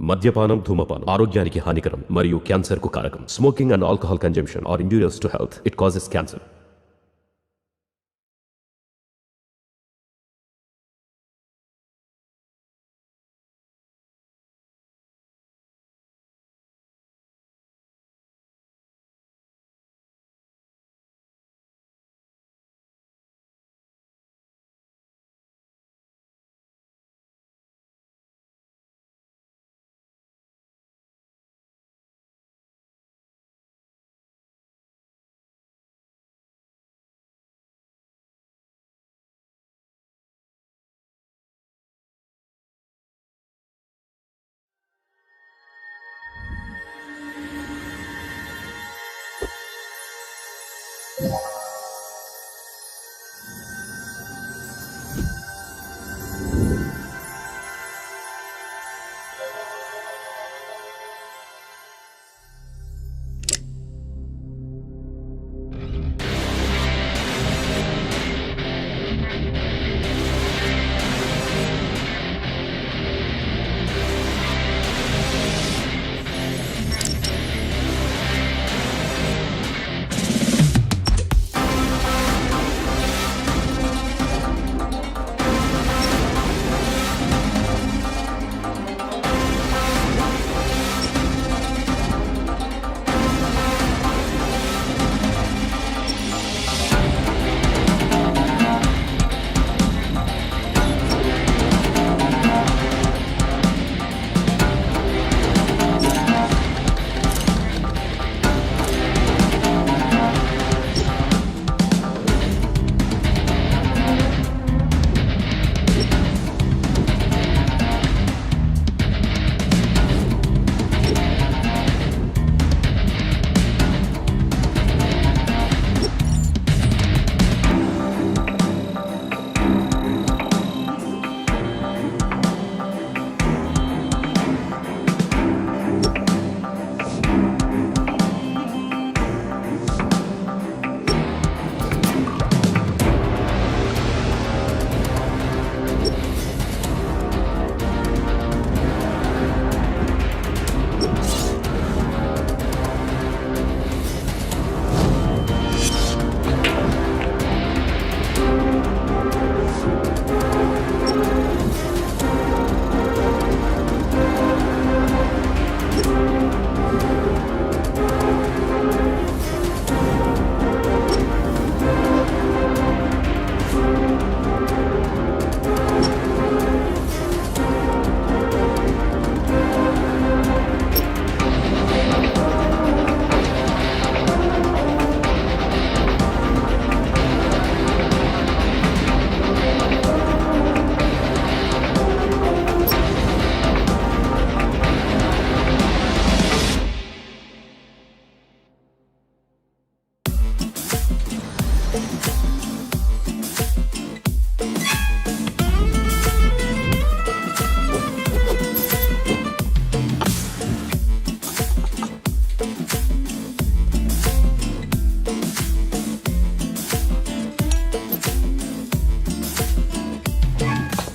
మద్యపానం ధూమపానం ఆరోగ్యానికి హానికరం మరియు క్యాన్సర్ కు కారకం. Smoking and alcohol consumption are injurious to health. It causes cancer.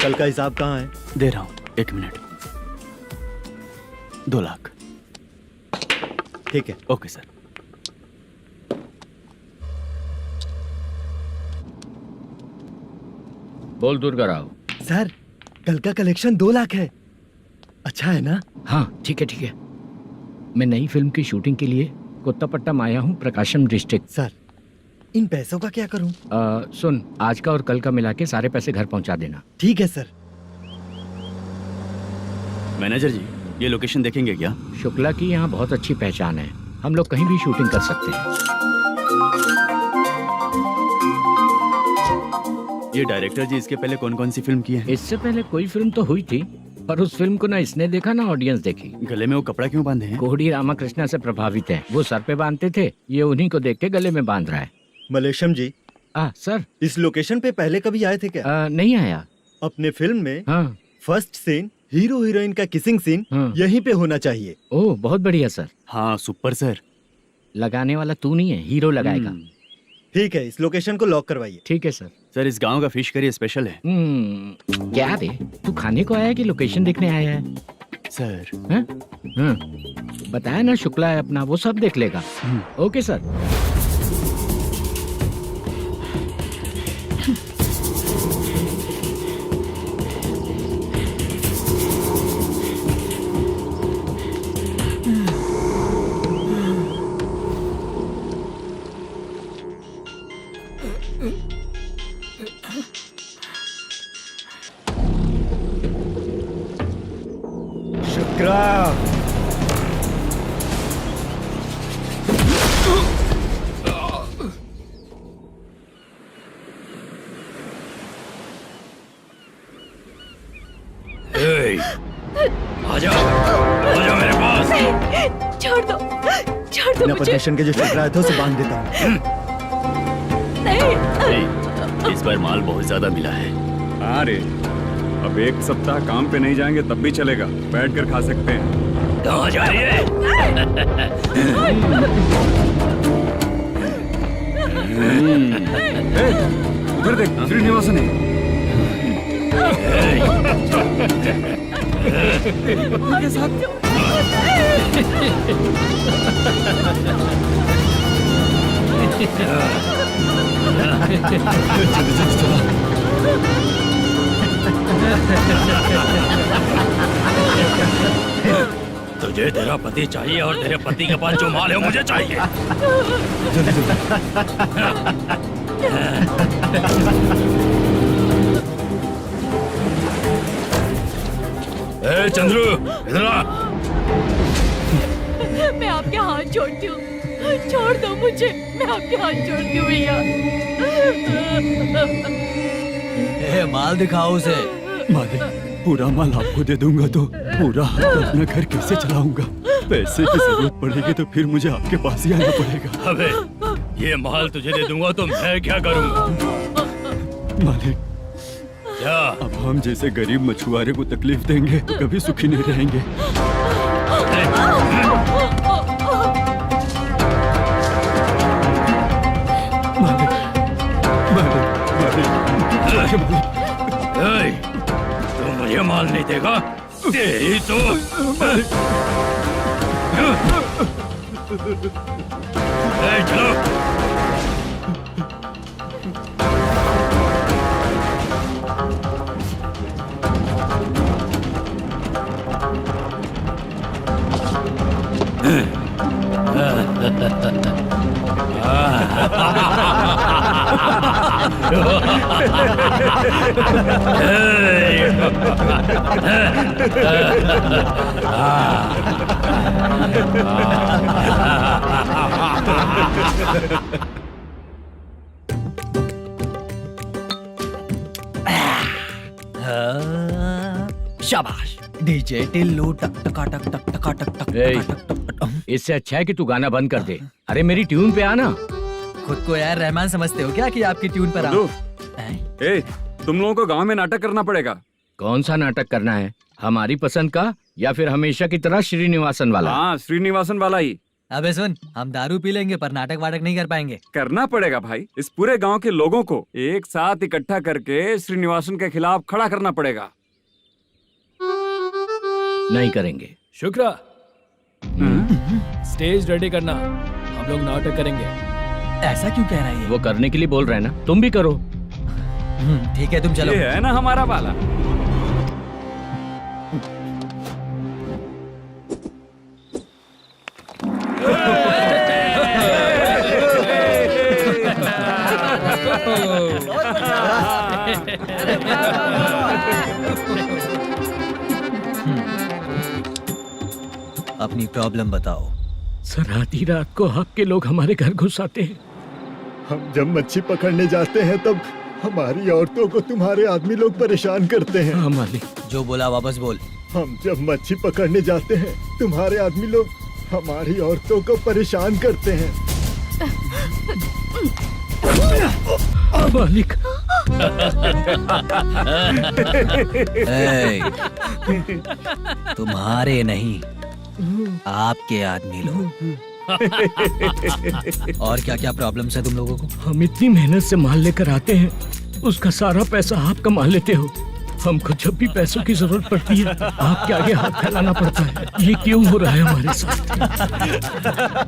कल का हिसाब कहाँ है? दे रहा हूँ, 1 मिनट. 2 लाख. ठीक है. Okay sir. बोल दुर्गा राव. सर कल का कलेक्शन 2 लाख है. अच्छा है ना? हाँ ठीक है ठीक है. मैं नई फिल्म की शूटिंग के लिए कोत्तापट्टम आया हूँ, प्रकाशम डिस्ट्रिक्ट. सर इन पैसों का क्या करूँ? सुन, आज का और कल का मिला के सारे पैसे घर पहुँचा देना. ठीक है सर. मैनेजर जी, ये लोकेशन देखेंगे क्या? शुक्ला की यहाँ बहुत अच्छी पहचान है, हम लोग कहीं भी शूटिंग कर सकते हैं. ये डायरेक्टर जी इसके पहले कौन कौन सी फिल्म की है? इससे पहले कोई फिल्म तो हुई थी, पर उस फिल्म को ना इसने देखा ना ऑडियंस देखी. गले में वो कपड़ा क्यों बांधे हैं? कोहड़ी रामाकृष्णा से प्रभावित है. वो सर पे बांधते थे, ये उन्हीं को देख के गले में बांध रहा है. मलेशम जी, सर इस लोकेशन पे पहले कभी आए थे क्या? नहीं आया. अपने फिल्म में हाँ. फर्स्ट सीन हीरो हीरोइन का किसिंग सीन हाँ. यहीं पे होना चाहिए. ओह बहुत बढ़िया सर. हाँ सुपर सर. लगाने वाला तू नहीं है, हीरो लगाएगा. ठीक है, इस लोकेशन को लॉक करवाइए. ठीक है सर. सर इस गांव का फिश करी स्पेशल है. क्या रे, तू खाने को आया है कि लोकेशन देखने आया है? सर हैं? हाँ, बताया ना शुक्ला है अपना, वो सब देख लेगा। Okay sir. शुक्रा, आजा आजा मेरे पास। छोड़ दो बिना मुझे। परमिशन के जो शुक्रा है तो उसे बांध देता हूँ। नहीं, इस बार माल बहुत ज्यादा मिला है। हाँ रे, अब एक सप्ताह काम पे नहीं जाएंगे तब भी चलेगा, बैठ कर खा सकते हैं। कहाँ जा रही है? उधर देख, श्रीनिवासन है। उनके साथ तुझे तेरा पति चाहिए और तेरे पति के पास जो माल है वो मुझे चाहिए। ए चंद्रू, इधर आ। मैं आपके हाथ जोड़ती हूँ, छोड़ दो मुझे, मैं आपके हाथ जोड़ती हूँ भैया। माल दिखाओ उसे। मालिक, पूरा माल आपको दे दूंगा तो पूरा अपना घर कैसे चलाऊंगा? पैसे की जरूरत पड़ेगी तो फिर मुझे आपके पास ही आना पड़ेगा। अबे ये माल तुझे दे दूंगा तो मैं क्या करूंगा? मालिक, क्या? अब हम जैसे गरीब मछुआरे को तकलीफ देंगे तो कभी सुखी नहीं रहेंगे। मालिक, मालिक, मालिक, ए, तू मुझे माल नहीं देगा? तेरी तो ए, चलो। शाबाश। डीजे टिल्लू टक टका टक टक टका टक टक ए, टका टक टक टक। इससे अच्छा है कि तू गाना बंद कर दे। अरे मेरी ट्यून पे आना। खुद को यार रहमान समझते हो क्या कि आपकी ट्यून पर गुड्डू, हैं? ए, तुम लोगों को गांव में नाटक करना पड़ेगा। कौन सा नाटक करना है? हमारी पसंद का या फिर हमेशा की तरह श्रीनिवासन वाला? हाँ, श्रीनिवासन वाला ही अबे सुन, हम दारू पी लेंगे पर नाटक वाटक नहीं कर पाएंगे। करना पड़ेगा भाई। इस पूरे गांव के लोगों को एक साथ इकट्ठा करके श्रीनिवासन के खिलाफ खड़ा करना पड़ेगा। नहीं करेंगे। शुक्रा, स्टेज रेडी करना, हम लोग नाटक करेंगे। ऐसा क्यों कह रहा है ये? वो करने के लिए बोल रहे हैं ना, तुम भी करो। ठीक है, तुम चलो। ये है ना हमारा वाला। अपनी प्रॉब्लम बताओ। सर, आधी रात को आपके लोग हमारे घर घुस आते हैं। हम जब मच्छी पकड़ने जाते हैं तब हमारी औरतों को तुम्हारे आदमी लोग परेशान करते हैं। हाँ मालिक। जो बोला वापस बोल। हम जब मच्छी पकड़ने जाते हैं तुम्हारे आदमी लोग हमारी औरतों को परेशान करते हैं। मालिक, ए, तुम्हारे नहीं, आपके आदमी लोग। और क्या क्या प्रॉब्लम्स है तुम लोगों को? हम इतनी मेहनत से माल लेकर आते हैं, उसका सारा पैसा आप कमा लेते हो। हमको जब भी पैसों की जरूरत पड़ती है आपके आगे हाथ फैलाना पड़ता है। ये क्यों हो रहा है हमारे साथ?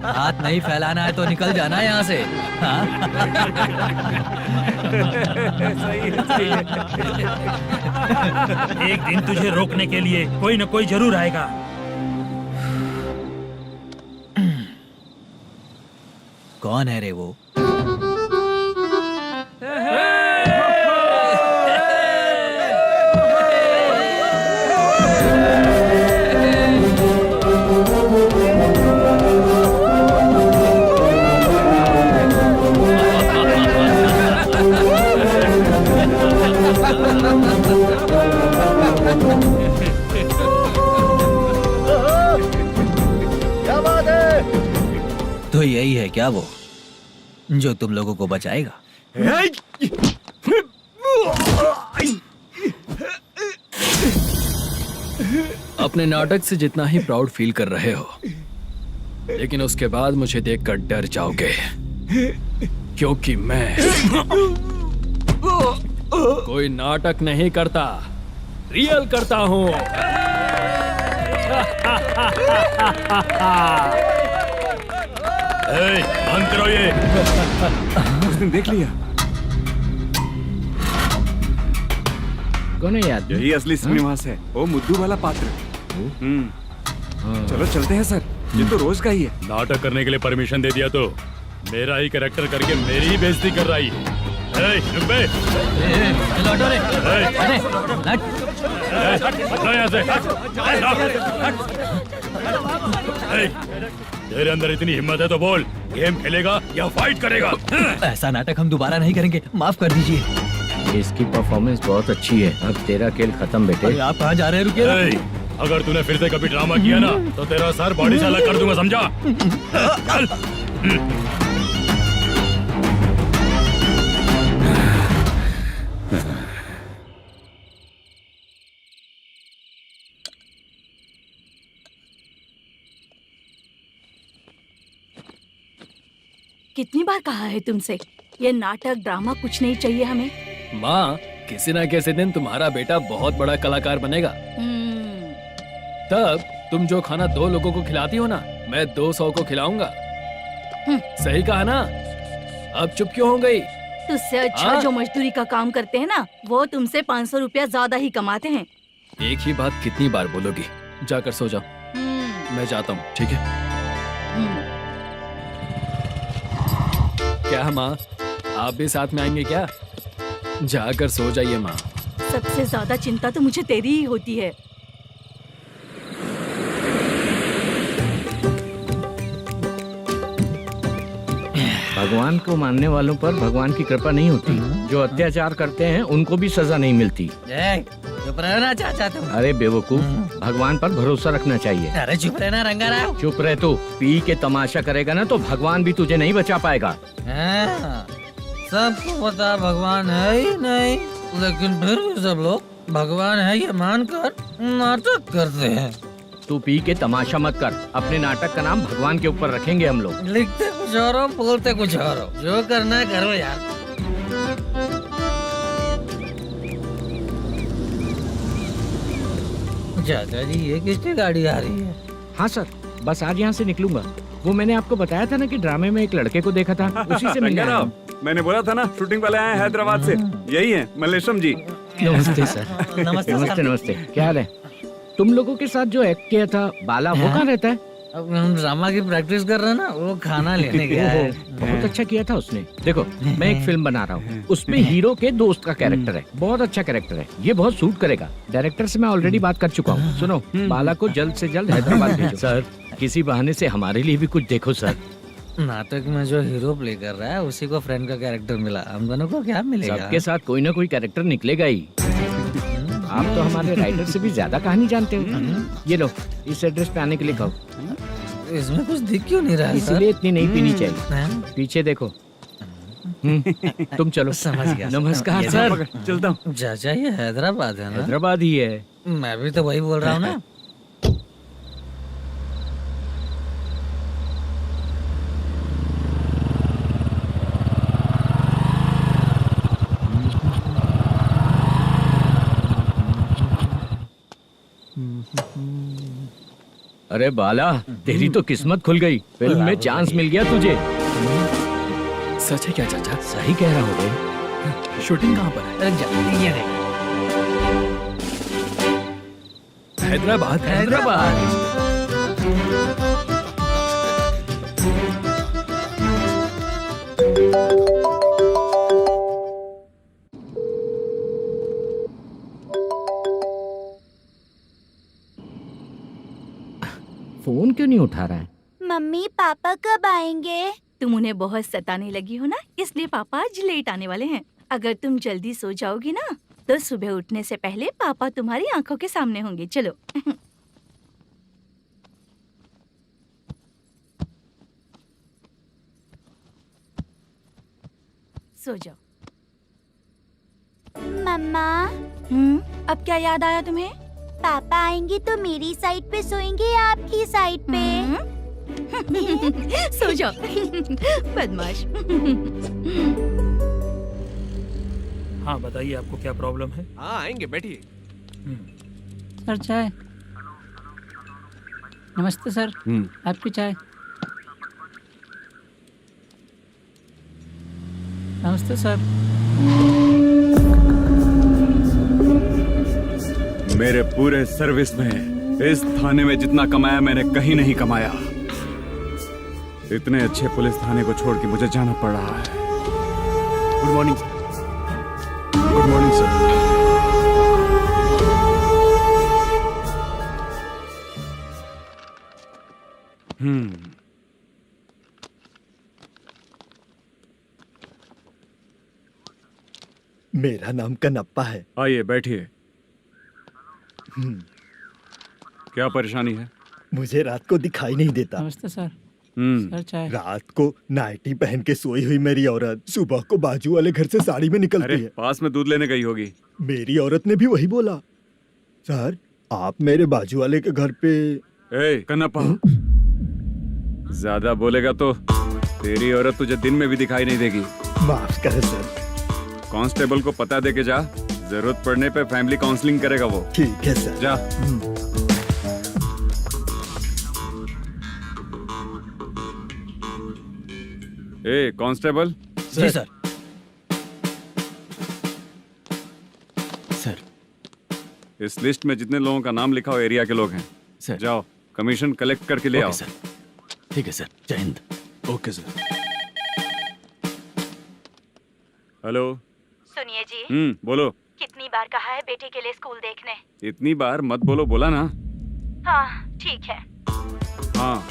हाथ नहीं फैलाना है तो निकल जाना है यहाँ से। हाँ? एक दिन तुझे रोकने के लिए कोई न कोई जरूर आएगा। कौन है रे वो? क्या बात है? तो यही है क्या वो जो तुम लोगों को बचाएगा? अपने नाटक से जितना ही प्राउड फील कर रहे हो, लेकिन उसके बाद मुझे देखकर डर जाओगे, क्योंकि मैं कोई नाटक नहीं करता, रियल करता हूँ। बंद करो ये। उसने देख लिया। कौन है याद? यही असली श्रीनिवास है, वो मुद्दू वाला पात्र। चलो चलते हैं सर, ये तो रोज का ही है। नाटक करने के लिए परमिशन दे दिया तो मेरा ही कैरेक्टर करके मेरी ही बेइज्जती कर रही है। रुक बे। लौटो रे। हटो यहाँ से। तेरे अंदर इतनी हिम्मत है तो बोल, गेम खेलेगा या फाइट करेगा? ऐसा नाटक हम दोबारा नहीं करेंगे, माफ कर दीजिए। इसकी परफॉर्मेंस बहुत अच्छी है। अब तेरा खेल खत्म बेटे। अरे आप कहाँ जा रहे हैं? रुकिए। अगर तूने फिर से कभी ड्रामा किया ना तो तेरा सर बॉडी से अलग कर दूंगा, समझा? चल। कितनी बार कहा है तुमसे, ये नाटक ड्रामा कुछ नहीं चाहिए हमें। माँ, किसी न किसी दिन तुम्हारा बेटा बहुत बड़ा कलाकार बनेगा। तब तुम जो खाना 2 लोगों को खिलाती हो ना, मैं 200 को खिलाऊंगा। सही कहा ना? अब चुप क्यों हो गई? तुझसे अच्छा जो मजदूरी का काम करते हैं ना, वो तुमसे 500 रुपया ज्यादा ही कमाते हैं। एक ही बात कितनी बार बोलोगी? जाकर सो जाओ। मैं जाता हूँ, ठीक है? क्या माँ, आप भी साथ में आएंगे क्या? जाकर सो जाइए माँ। सबसे ज्यादा चिंता तो मुझे तेरी ही होती है। भगवान को मानने वालों पर भगवान की कृपा नहीं होती। जो अत्याचार करते हैं उनको भी सजा नहीं मिलती। चुप रहना चाचा तुम। अरे बेवकूफ, भगवान पर भरोसा रखना चाहिए। अरे चुप रहना रंगाराव। चुप रह तू। पी के तमाशा करेगा ना तो भगवान भी तुझे नहीं बचा पाएगा। सबको पता भगवान है ही नहीं, लेकिन फिर भी सब लोग भगवान है ये मानकर नाटक करते हैं। तू पी के तमाशा मत कर। अपने नाटक का नाम भगवान के ऊपर रखेंगे हम लोग। लिखते कुछ और हो, बोलते कुछ और हो, जो करना है करो यार। चाचा जी, ये किसकी गाड़ी आ रही है? हाँ सर, बस आज यहाँ से निकलूंगा। वो मैंने आपको बताया था ना कि ड्रामे में एक लड़के को देखा था, उसी से मिलने आया हूँ। मैंने बोला था ना, शूटिंग वाले आए हैं हैदराबाद से। यही है मल्लेशम जी। नमस्ते सर। नमस्ते नमस्ते नमस्ते। क्या हाल है? तुम लोगों के साथ जो एक्ट किया था बाला, वो कहाँ रहता है? अब हम ड्रामा की प्रैक्टिस कर रहे हैं ना, वो खाना लेने गया है। बहुत अच्छा किया था उसने। देखो, मैं एक फिल्म बना रहा हूँ, उसमें हीरो के दोस्त का कैरेक्टर है। बहुत अच्छा कैरेक्टर है, ये बहुत सूट करेगा। डायरेक्टर से मैं ऑलरेडी बात कर चुका हूँ। सुनो, बाला को जल्द से जल्द हैदराबाद भेजो। सर, किसी बहाने से हमारे लिए भी कुछ देखो सर। नाटक में जो हीरो प्ले कर रहा है उसी को फ्रेंड का कैरेक्टर मिला, हम दोनों को क्या मिलेगा? सबके साथ कोई ना कोई कैरेक्टर निकलेगा ही। आप तो हमारे राइटर से भी ज्यादा कहानी जानते हो। ये लो, इस एड्रेस पे आने के लिए कहो। इसमें कुछ दिख क्यों नहीं रहा? इसलिए इतनी नहीं पीनी चाहिए। पीछे देखो। तुम चलो। समझ गया। नमस्कार सर। चलता हूँ। चाचा, ये हैदराबाद है ना? हैदराबाद ही है। मैं भी तो वही बोल रहा हूँ ना। अरे बाला, तेरी तो किस्मत खुल गई, फिल्म में चांस मिल गया तुझे। सच है क्या चाचा? सही कह रहा हूँ बे। शूटिंग कहाँ पर है? ये देख। हैदराबाद। हैदराबाद। फोन क्यों नहीं उठा रहा है? मम्मी पापा कब आएंगे? तुम उन्हें बहुत सताने लगी हो ना, इसलिए पापा आज लेट आने वाले हैं। अगर तुम जल्दी सो जाओगी ना तो सुबह उठने से पहले पापा तुम्हारी आंखों के सामने होंगे। चलो। सो जाओ। मम्मा, अब क्या याद आया तुम्हें? पापा आएंगे तो मेरी साइड पे सोएंगे या आपकी साइड पे? सो जाओ। बदमाश। हाँ बताइए, आपको क्या प्रॉब्लम है? हाँ आएंगे, बैठिए। सर चाय। नमस्ते सर, आपकी चाय। नमस्ते सर। मेरे पूरे सर्विस में इस थाने में जितना कमाया मैंने कहीं नहीं कमाया। इतने अच्छे पुलिस थाने को छोड़ के मुझे जाना पड़ रहा है। Good morning sir. Good morning sir. मेरा नाम कनप्पा है। आइए बैठिए। क्या परेशानी है? मुझे रात को दिखाई नहीं देता। नमस्ते सर। सर चाय। रात को नाइटी पहन के सोई हुई मेरी औरत सुबह को बाजू वाले घर से साड़ी में निकलती अरे है। पास में दूध लेने गई होगी। मेरी औरत ने भी वही बोला। सर, आप मेरे बाजू वाले के घर पे। ए कन्नप्पा, ज्यादा बोलेगा तो तेरी औरत तुझे दिन में भी दिखाई नहीं देगी। माफ करें सर। कांस्टेबल को पता दे के जा, जरूरत पड़ने पे फैमिली काउंसलिंग करेगा वो। ठीक है सर। जा। ए कांस्टेबल। जी सर। सर, इस लिस्ट में जितने लोगों का नाम लिखा हो एरिया के लोग हैं। सर। जाओ कमीशन कलेक्ट करके ले आओ। सर। ठीक है सर। जय हिंद। Okay sir. हेलो। सुनिए जी। बोलो। कितनी बार कहा है बेटे के लिए स्कूल देखने? इतनी बार मत बोलो, बोला ना। हाँ ठीक है। हाँ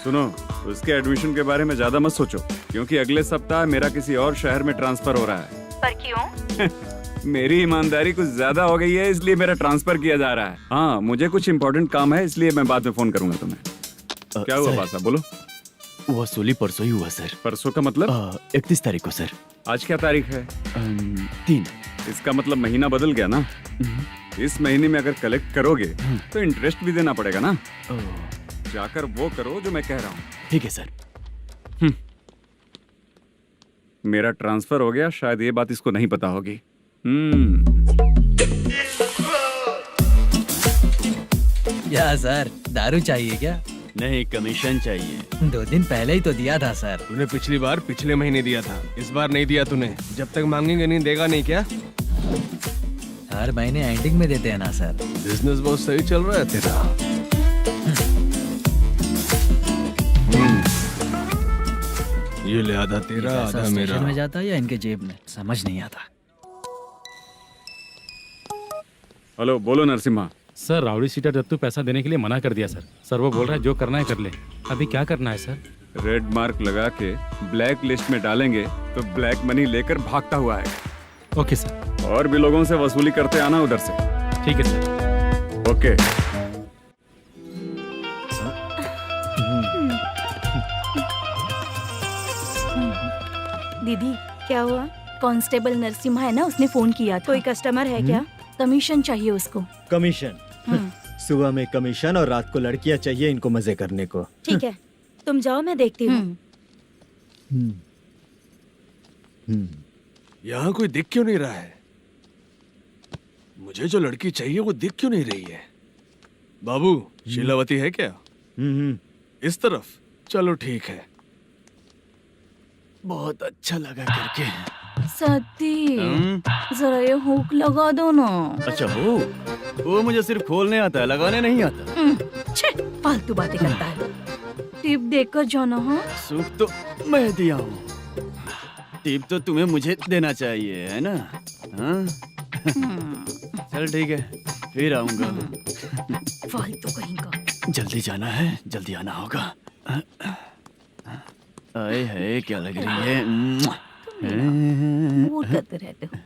सुनो, उसके एडमिशन के बारे में ज्यादा मत सोचो, क्योंकि अगले सप्ताह मेरा किसी और शहर में ट्रांसफर हो रहा है। पर क्यों? मेरी ईमानदारी कुछ ज्यादा हो गई है, इसलिए मेरा ट्रांसफर किया जा रहा है। हाँ मुझे कुछ इम्पोर्टेंट काम है, इसलिए मैं बाद में फोन करूंगा तुम्हें। क्या हुआ पासा, बोलो। वसूली परसों ही हुआ सर। परसों का मतलब? 31 तारीख को सर। आज क्या तारीख है? 3। इसका मतलब महीना बदल गया ना। इस महीने में अगर कलेक्ट करोगे तो इंटरेस्ट भी देना पड़ेगा ना। जाकर वो करो जो मैं कह रहा हूँ। ठीक है सर। मेरा ट्रांसफर हो गया, शायद ये बात इसको नहीं पता होगी। क्या सर, दारू चाहिए क्या? नहीं, कमीशन चाहिए। 2 दिन पहले ही तो दिया था सर। तूने पिछली बार पिछले महीने दिया था, इस बार नहीं दिया तूने। जब तक मांगेंगे नहीं देगा नहीं क्या? हर महीने एंडिंग में देते हैं ना सर। बिजनेस बहुत सही चल रहा है तेरा। ये ले आधा तेरा, आधा मेरा। स्टेशन में जाता है या इनके जेब में, समझ नहीं आता। हेलो, बोलो Narasimha. Sir, rowdy seater Dattu पैसा देने के लिए मना कर दिया सर। सर वो बोल रहा है जो करना है कर ले। अभी क्या करना है सर? रेड मार्क लगा के ब्लैक लिस्ट में डालेंगे तो ब्लैक मनी लेकर भागता हुआ है। Okay sir. और भी लोगों से वसूली करते आना उधर से। ठीक है सर। ओके। दीदी क्या हुआ? कांस्टेबल नरसिम्हा है ना, उसने फोन किया था। कोई कस्टमर है क्या? कमीशन चाहिए उसको। कमीशन? सुबह में कमीशन और रात को लड़कियां चाहिए इनको मजे करने को। ठीक है, तुम जाओ, मैं देखती हूँ। यहाँ कोई दिख क्यों नहीं रहा है? मुझे जो लड़की चाहिए वो दिख क्यों नहीं रही है? बाबू शीलावती है क्या? इस तरफ चलो ठीक है। बहुत अच्छा लगा करके। सती जरा ये हुक लगा दो ना। अच्छा वो मुझे सिर्फ खोलने आता है, लगाने नहीं आता। छे, फालतू बातें करता है। टिप देकर जाना। हाँ सुख तो मैं दिया हूँ, टिप तो तुम्हें मुझे देना चाहिए, है ना? हाँ? चल ठीक है, फिर आऊंगा। फालतू कहीं का। जल्दी जाना है, जल्दी आना होगा। आए है क्या लग रही है। मूड करते रहते हो।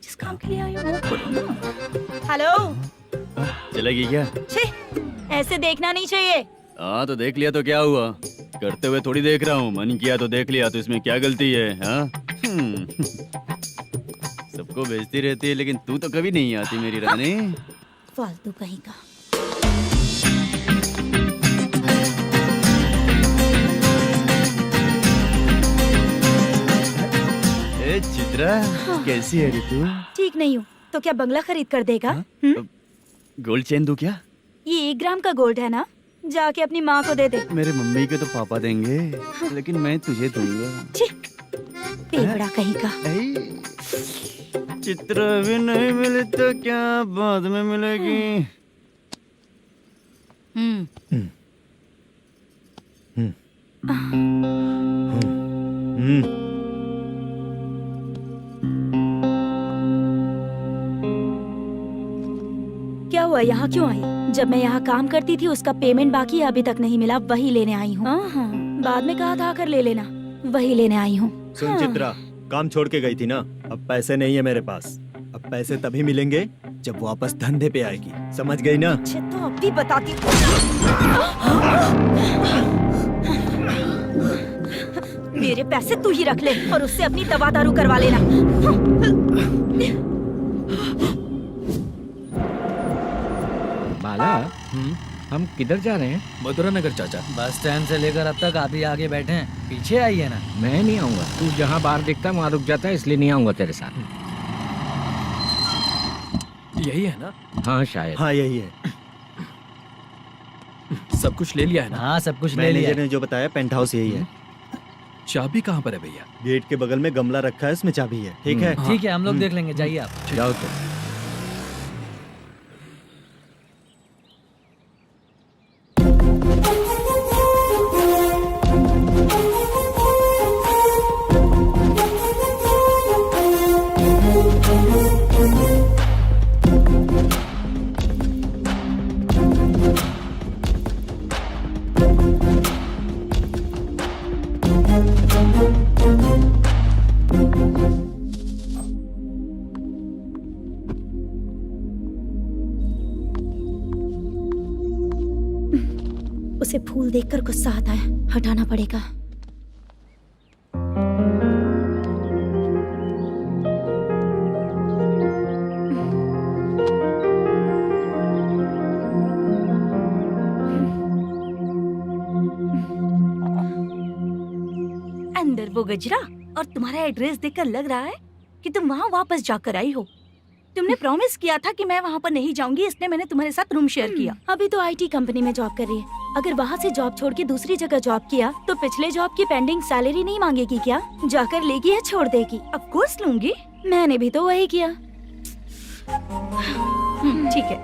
जिस काम के लिए आए हो वो करो ना। हेलो, चलेगी क्या? छी, ऐसे देखना नहीं चाहिए। हाँ तो देख लिया तो क्या हुआ, करते हुए थोड़ी देख रहा हूँ। मन किया तो देख लिया, तो इसमें क्या गलती है? हाँ? सबको भेजती रहती है, लेकिन तू तो कभी नहीं आती मेरी रानी। फालतू कहीं का। ए चित्रा, कैसी है रे तू? ठीक नहीं हूँ तो क्या बंगला खरीद कर देगा? गोल्ड चेन दूं क्या? ये 1 ग्राम का गोल्ड है ना, जाके अपनी माँ को दे दे। मेरे मम्मी के तो पापा देंगे, लेकिन मैं तुझे दूंगा। पेवड़ा कहीं का। चित्रा भी नहीं मिली तो क्या बाद में मिलेगी? क्या हुआ, यहाँ क्यों आई? जब मैं यहाँ काम करती थी उसका पेमेंट बाकी अभी तक नहीं मिला, वही लेने आई हूँ। बाद में कहा था आकर ले लेना, वही लेने आई हूँ। सुन चित्रा, काम छोड़ के गई थी ना, अब पैसे नहीं है मेरे पास। अब पैसे तभी मिलेंगे जब वापस धंधे पे आएगी, समझ गई ना? अच्छा तो अब भी बताती। मेरे पैसे तू ही रख ले और उससे अपनी दवा दारू करवा लेना। बाला, हम किधर जा रहे हैं? मथुरा नगर चाचा। बस स्टैंड से लेकर अब तक आप ही आगे बैठे हैं, पीछे आइए ना। मैं नहीं आऊंगा, तू जहाँ बाहर दिखता वहाँ रुक जाता है, इसलिए नहीं आऊंगा तेरे साथ। यही है ना? हाँ शायद। हाँ यही है। सब कुछ ले लिया है ना? हाँ सब कुछ ले लिया। मैनेजर ने जो बताया पेंट हाउस यही है। चाबी कहाँ पर है भैया? गेट के बगल में गमला रखा है, इसमें चाबी है। ठीक है? ठीक है, हम लोग देख लेंगे, जाइए आप। जाओ तो। उसे फूल देखकर गुस्सा आता है, हटाना पड़ेगा। अंदर वो गजरा और तुम्हारा एड्रेस देखकर लग रहा है कि तुम वहाँ वापस जाकर आई हो। तुमने प्रॉमिस किया था कि मैं वहाँ पर नहीं जाऊंगी, इसलिए मैंने तुम्हारे साथ रूम शेयर किया। अभी तो आईटी कंपनी में जॉब कर रही है। अगर वहाँ से जॉब छोड़ के दूसरी जगह जॉब किया तो पिछले जॉब की पेंडिंग सैलरी नहीं मांगेगी क्या? जाकर लेगी या छोड़ देगी? ऑफ कोर्स लूंगी। मैंने भी तो वही किया। ठीक है,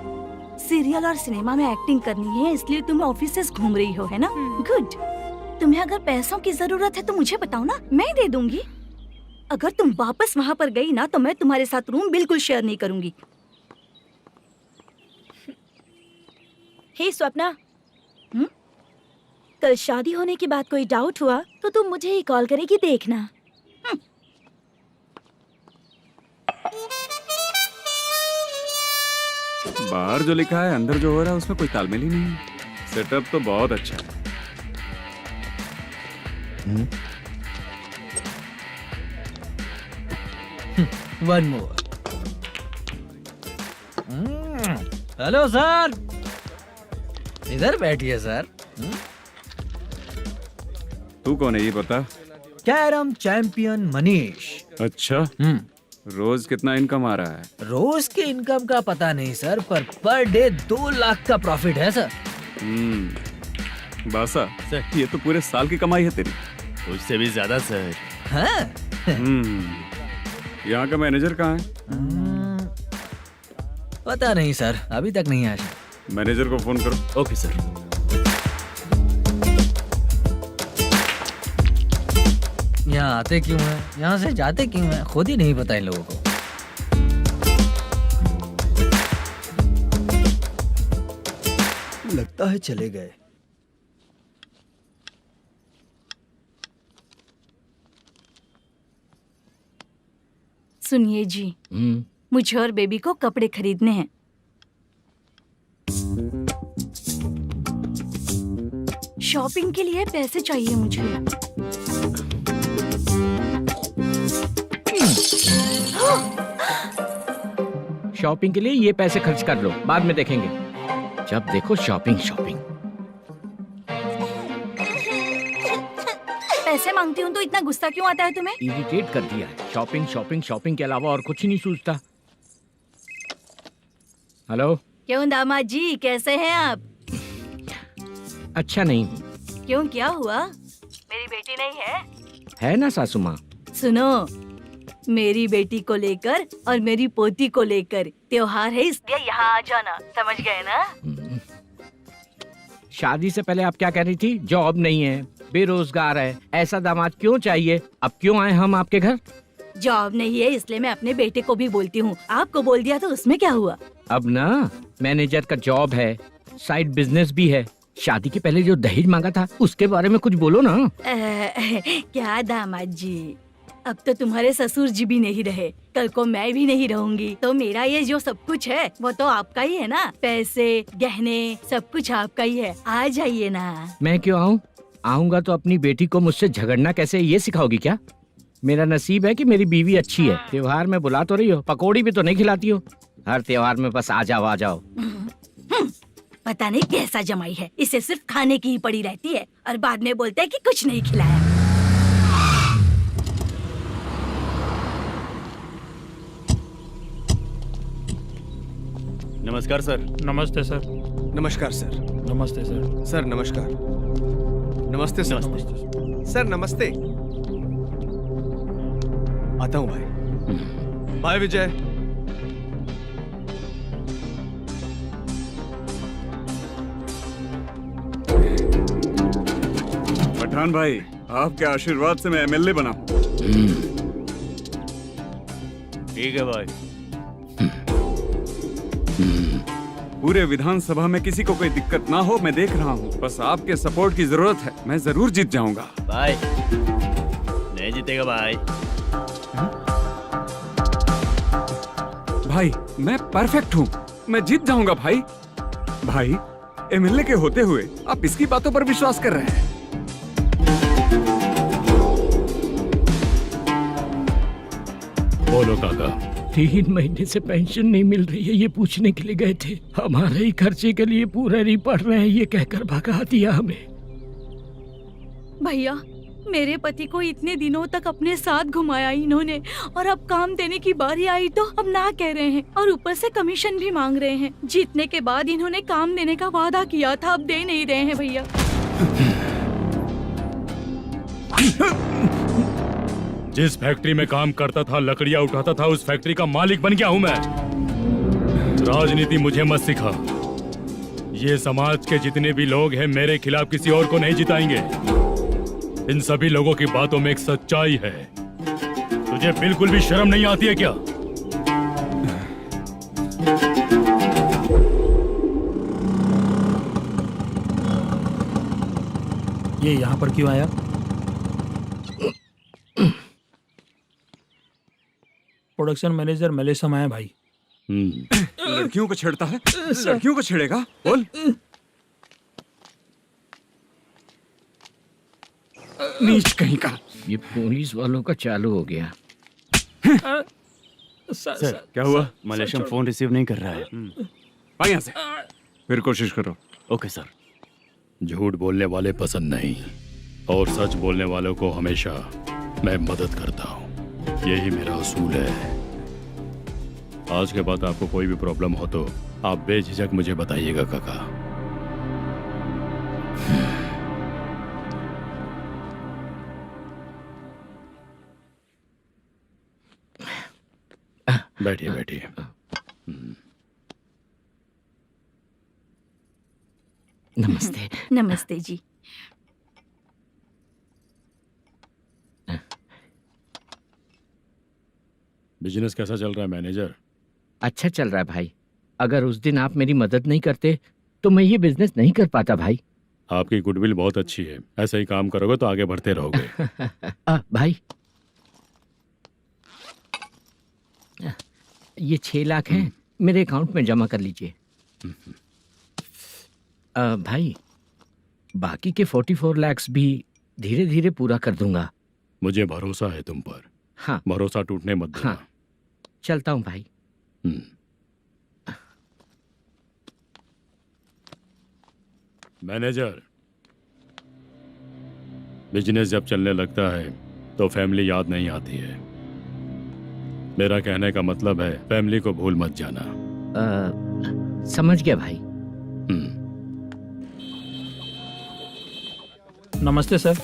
सीरियल और सिनेमा में एक्टिंग करनी है, इसलिए तुम ऑफिसेस घूम रही हो, है ना? गुड। तुम्हें अगर पैसों की जरूरत है तो मुझे बताओ ना, मैं दे दूंगी। अगर तुम वापस वहाँ पर गई ना तो मैं तुम्हारे साथ रूम बिल्कुल शेयर नहीं करूंगी। हे स्वप्ना, कल शादी होने की बात कोई डाउट हुआ तो तुम मुझे ही कॉल करेगी, देखना। बाहर जो लिखा है अंदर जो हो रहा है उसमें कोई तालमेल ही नहीं है। सेटअप तो बहुत अच्छा है। One more. हेलो सर, इधर बैठिए सर। तू कौन है ये बता? Carrom champion Manish. अच्छा, रोज कितना इनकम आ रहा है? रोज के इनकम का पता नहीं सर, पर डे 2 लाख का प्रॉफिट है सर। बासा ये तो पूरे साल की कमाई है तेरी। उससे भी ज्यादा सर। हाँ? यहाँ का मैनेजर कहाँ है? पता नहीं सर, अभी तक नहीं आया। मैनेजर को फोन करो। Okay sir. यहाँ आते क्यों हैं, यहाँ से जाते क्यों हैं, खुद ही नहीं पता इन लोगों को। लगता है चले गए। सुनिए जी, मुझे और बेबी को कपड़े खरीदने हैं। शॉपिंग के लिए पैसे चाहिए मुझे। शॉपिंग के लिए ये पैसे खर्च कर लो, बाद में देखेंगे। जब देखो शॉपिंग शॉपिंग। पैसे मांगती हूँ तो इतना गुस्सा क्यों आता है तुम्हें? इरिटेट कर दिया है। शॉपिंग शॉपिंग शॉपिंग के अलावा और कुछ नहीं सूझता। हेलो। क्यों दामाद जी, कैसे हैं आप? अच्छा नहीं। क्यों, क्या हुआ? मेरी बेटी नहीं है? है ना सासू माँ। सुनो, मेरी बेटी को लेकर और मेरी पोती को लेकर त्योहार है, इसलिए यहाँ आ जाना, समझ गए ना? शादी से पहले आप क्या कह रही थी? जॉब नहीं है, बेरोजगार है, ऐसा दामाद क्यों चाहिए? अब क्यों आए हम आपके घर? जॉब नहीं है इसलिए मैं अपने बेटे को भी बोलती हूँ। आपको बोल दिया तो उसमें क्या हुआ? अब ना मैनेजर का जॉब है, साइड बिजनेस भी है। शादी के पहले जो दहेज मांगा था उसके बारे में कुछ बोलो ना। क्या दामाद जी, अब तो तुम्हारे ससुर जी भी नहीं रहे, कल को मैं भी नहीं रहूंगी, तो मेरा ये जो सब कुछ है वो तो आपका ही है ना। पैसे, गहने, सब कुछ आपका ही है। आ जाइए ना। मैं क्यों आऊँ? आऊंगा तो अपनी बेटी को मुझसे झगड़ना कैसे ये सिखाओगी क्या? मेरा नसीब है कि मेरी बीवी अच्छी है। त्योहार में बुला तो रही हो, पकौड़ी भी तो नहीं खिलाती हो। हर त्योहार में बस आ जाओ आ जाओ। पता नहीं कैसा जमाई है, इसे सिर्फ खाने की ही पड़ी रहती है और बाद में बोलते हैं कि कुछ नहीं खिलाया। नमस्कार सर। नमस्ते सर। नमस्कार सर। नमस्ते सर। सर नमस्कार। नमस्ते सर। सर नमस्ते। आता हूँ भाई। बाय विजय। पठान भाई, आपके आशीर्वाद से मैं एमएलए बना हूँ। ठीक है भाई। पूरे विधानसभा में किसी को कोई दिक्कत ना हो, मैं देख रहा हूँ। बस आपके सपोर्ट की जरूरत है, मैं जरूर जीत जाऊंगा। भाई नहीं जीतेगा भाई। भाई मैं परफेक्ट हूँ, मैं जीत जाऊंगा भाई। भाई एमएलए के होते हुए आप इसकी बातों पर विश्वास कर रहे हैं? बोलो काका। 3 महीने से पेंशन नहीं मिल रही है, ये पूछने के लिए गए थे। हमारे ही खर्चे के लिए पूरा नहीं पड़ रहे हैं, ये कहकर भगा दिया हमें। भैया, मेरे पति को इतने दिनों तक अपने साथ घुमाया इन्होंने, और अब काम देने की बारी आई तो अब ना कह रहे हैं और ऊपर से कमीशन भी मांग रहे हैं। जीतने के बाद इन्होंने काम देने का वादा किया था, अब दे नहीं रहे हैं भैया। जिस फैक्ट्री में काम करता था, लकड़ियां उठाता था, उस फैक्ट्री का मालिक बन गया हूं मैं। राजनीति मुझे मत सिखा। ये समाज के जितने भी लोग हैं मेरे खिलाफ किसी और को नहीं जिताएंगे। इन सभी लोगों की बातों में एक सच्चाई है। तुझे बिल्कुल भी शर्म नहीं आती है क्या? ये यहाँ पर क्यों आया? प्रोडक्शन मैनेजर मलेशम आया भाई। लड़कियों को छेड़ता है, लड़कियों को छेड़ेगा? बोल। नीच कहीं का। ये पुलिस वालों का चालू हो गया। सर क्या हुआ? मलेशियन फोन रिसीव नहीं कर रहा है। भाई यहाँ से फिर कोशिश करो। Okay sir. झूठ बोलने वाले पसंद नहीं, और सच बोलने वालों को हमेशा मैं मदद करता हूँ। यही मेरा असूल है। आज के बाद आपको कोई भी प्रॉब्लम हो तो आप बेझिझक मुझे बताइएगा काका। बैठिए बैठिए। नमस्ते। नमस्ते जी। बिजनेस कैसा चल रहा है मैनेजर? अच्छा चल रहा है भाई। अगर उस दिन आप मेरी मदद नहीं करते तो मैं ये बिजनेस नहीं कर पाता भाई। आपकी गुडविल बहुत अच्छी है, ऐसा ही काम करोगे तो आगे बढ़ते रहोगे। भाई ये 6 लाख हैं, मेरे अकाउंट में जमा कर लीजिए। भाई बाकी के 44 लाख भी धीरे धीरे पूरा कर दूंगा। मुझे भरोसा है तुम पर। हाँ भरोसा टूटने मत देना। हाँ चलता हूँ भाई। मैनेजर, बिजनेस जब चलने लगता है तो फैमिली याद नहीं आती है। मेरा कहने का मतलब है फैमिली को भूल मत जाना। समझ गया भाई। नमस्ते सर।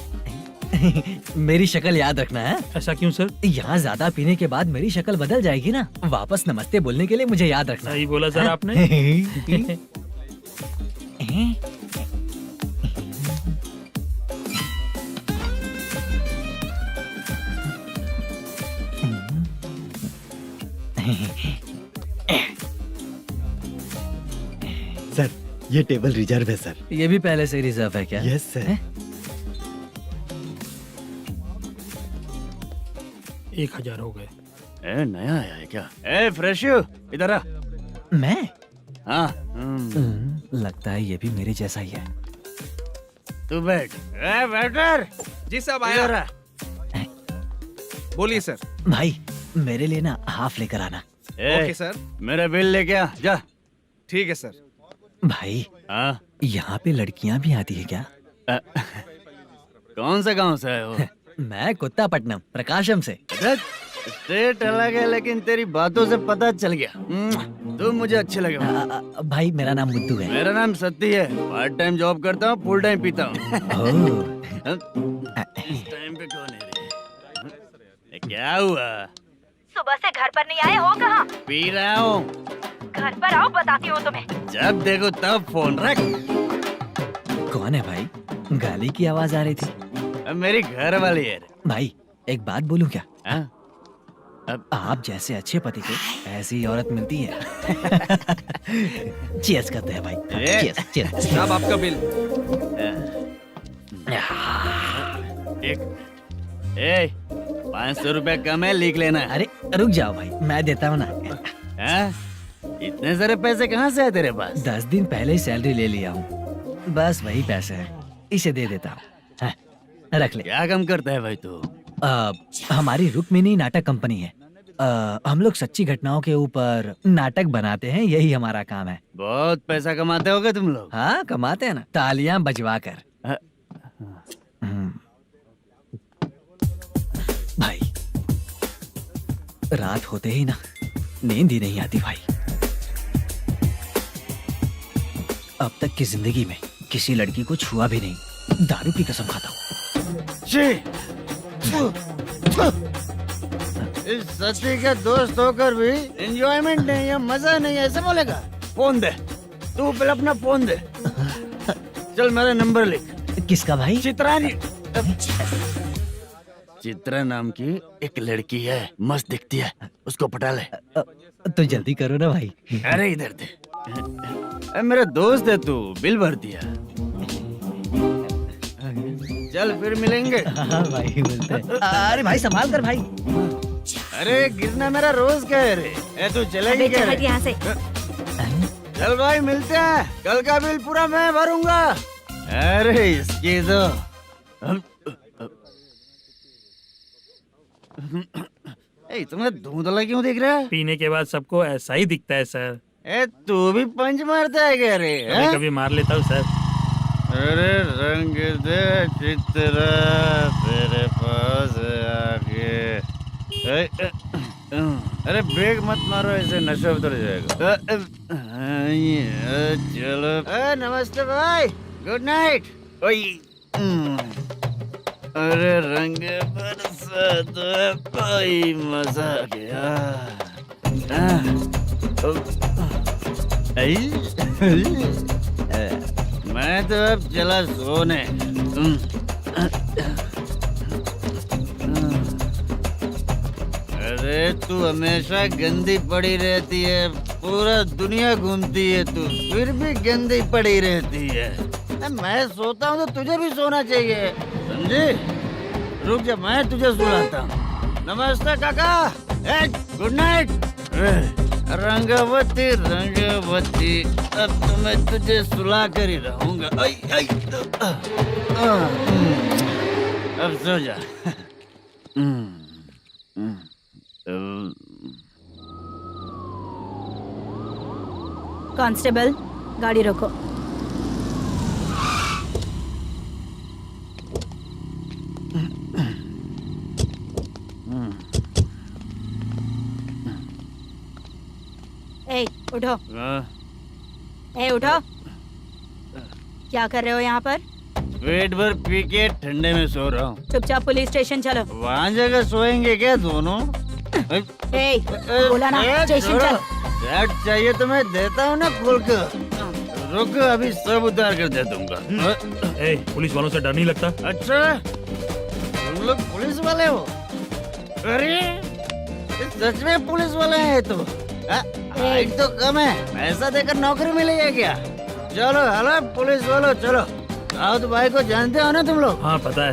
मेरी शक्ल याद रखना है। ऐसा क्यों सर? यहाँ ज्यादा पीने के बाद मेरी शक्ल बदल जाएगी ना। वापस नमस्ते बोलने के लिए मुझे याद रखना। सही बोला सर आपने। सर ये टेबल रिजर्व है सर। ये भी पहले से रिजर्व है क्या? Yes sir. 1000 हो गए। ए नया आया है क्या? ए फ्रेश इधर आ। मैं? हाँ। लगता है ये भी मेरे जैसा ही है। तू बैठ। ए वेटर। जी साहब आया। बोलिए सर। भाई मेरे लिए ना हाफ लेकर आना। Okay sir. मेरा बिल लेके आ जा। ठीक है सर। भाई हाँ यहाँ पे लड़कियाँ भी आती है क्या? कौन सा गांव से है वो? मैं कुत्तापट्टनम प्रकाशम से। स्टेट अलग है लेकिन तेरी बातों से पता चल गया। तू मुझे अच्छे लगे। भाई मेरा नाम मुद्दू है। मेरा नाम सत्ती है। पार्ट टाइम जॉब करता हूँ, फुल टाइम पीता हूँ। इस टाइम पे कौन है रे? क्या हुआ? सुबह से घर पर नहीं आए हो? कहाँ? पी रहा हूँ। घर पर आओ, बताती हूँ तुम्हें। जब देखो तब फोन रख। कौन है भाई? गाली की आवाज आ रही थी। मेरी घर वाली है। भाई एक बात बोलूं क्या? अब आप जैसे अच्छे पति को ऐसी औरत मिलती है। चीयर्स करते हैं भाई। Cheers cheers. साहब आपका बिल। एक 500 रुपया कम है, लिख लेना। अरे रुक जाओ भाई, मैं देता हूँ ना। इतने सारे पैसे कहाँ से है तेरे पास? 10 दिन पहले ही सैलरी ले लिया हूँ, बस वही पैसे हैं, इसे दे देता हूँ। रख ले। क्या काम करता है भाई तू? हमारी रुक्मिनी नाटक कंपनी है। हम लोग सच्ची घटनाओं के ऊपर नाटक बनाते हैं, यही हमारा काम है। बहुत पैसा कमाते होगे तुम लोग। हाँ कमाते हैं ना, तालियां बजवा कर। भाई रात होते ही ना नींद ही नहीं आती भाई। अब तक की जिंदगी में किसी लड़की को छुआ भी नहीं, दारू की कसम खाता हूँ। इस सच्ची के दोस्त होकर भी एंजॉयमेंट नहीं है, मजा नहीं है, ऐसे बोलेगा? फोन दे, तू पहले अपना फोन दे। चल मेरा नंबर लिख। किसका भाई? चित्रानी। चित्रा नाम की एक लड़की है, मस्त दिखती है, उसको पटा ले। तो जल्दी करो ना भाई। अरे इधर दे। मेरा दोस्त है तू, बिल भर दिया। चल फिर मिलेंगे। हाँ भाई मिलते हैं। अरे भाई संभाल कर भाई। अरे गिरना मेरा रोज का है रे। तू चलेगी क्या रे? यहाँ से। चल भाई मिलते हैं, कल का बिल पूरा मैं भरूंगा। अरे इसकी तो तुम्हें धुंधला क्यों दिख रहा है? पीने के बाद सबको ऐसा ही दिखता है सर। तू भी पंच मारता है क्या रे? कभी कभी मार लेता हूँ सर। अरे रंग दे चित्रा तेरे पास आके। अरे ब्रेक मत मारो, ऐसे नशा उतर जाएगा। चलो। नमस्ते भाई, गुड नाइट। अरे रंग बरसात भाई, मजा आ गया। मैं तो अब चला सोने। अरे तू हमेशा गंदी पड़ी रहती है, पूरा दुनिया घूमती है तू, फिर भी गंदी पड़ी रहती है। मैं सोता हूँ तो तुझे भी सोना चाहिए, समझे? रुक जा, मैं तुझे सुलाता हूँ। नमस्ते काका, गुड नाइट। रंगवती रंगवती, अब तो मैं तुझे सुला कर ही रहूंगा। अब सो जा। कांस्टेबल, गाड़ी रोको। ए, उठो। ए, उठो। क्या कर रहे हो यहाँ पर? पेट भर पी के ठंडे में सो रहा हूँ। चुपचाप पुलिस स्टेशन चलो। वहाँ जगह सोएंगे क्या दोनों? ए, बोला ना, स्टेशन चल। शर्ट चाहिए तो मैं देता हूँ ना खोल कर। रुक, अभी सब उतार कर दे दूंगा। पुलिस वालों से डर नहीं लगता? अच्छा, तुम लोग पुलिस वाले हो? अरे सच में पुलिस वाले हैं तो? हाइट तो कम है, पैसा देकर नौकरी मिलेगी क्या? चलो हेलो पुलिस वालों, चलो। राउत भाई को जानते हो ना तुम लोग? हाँ पता है।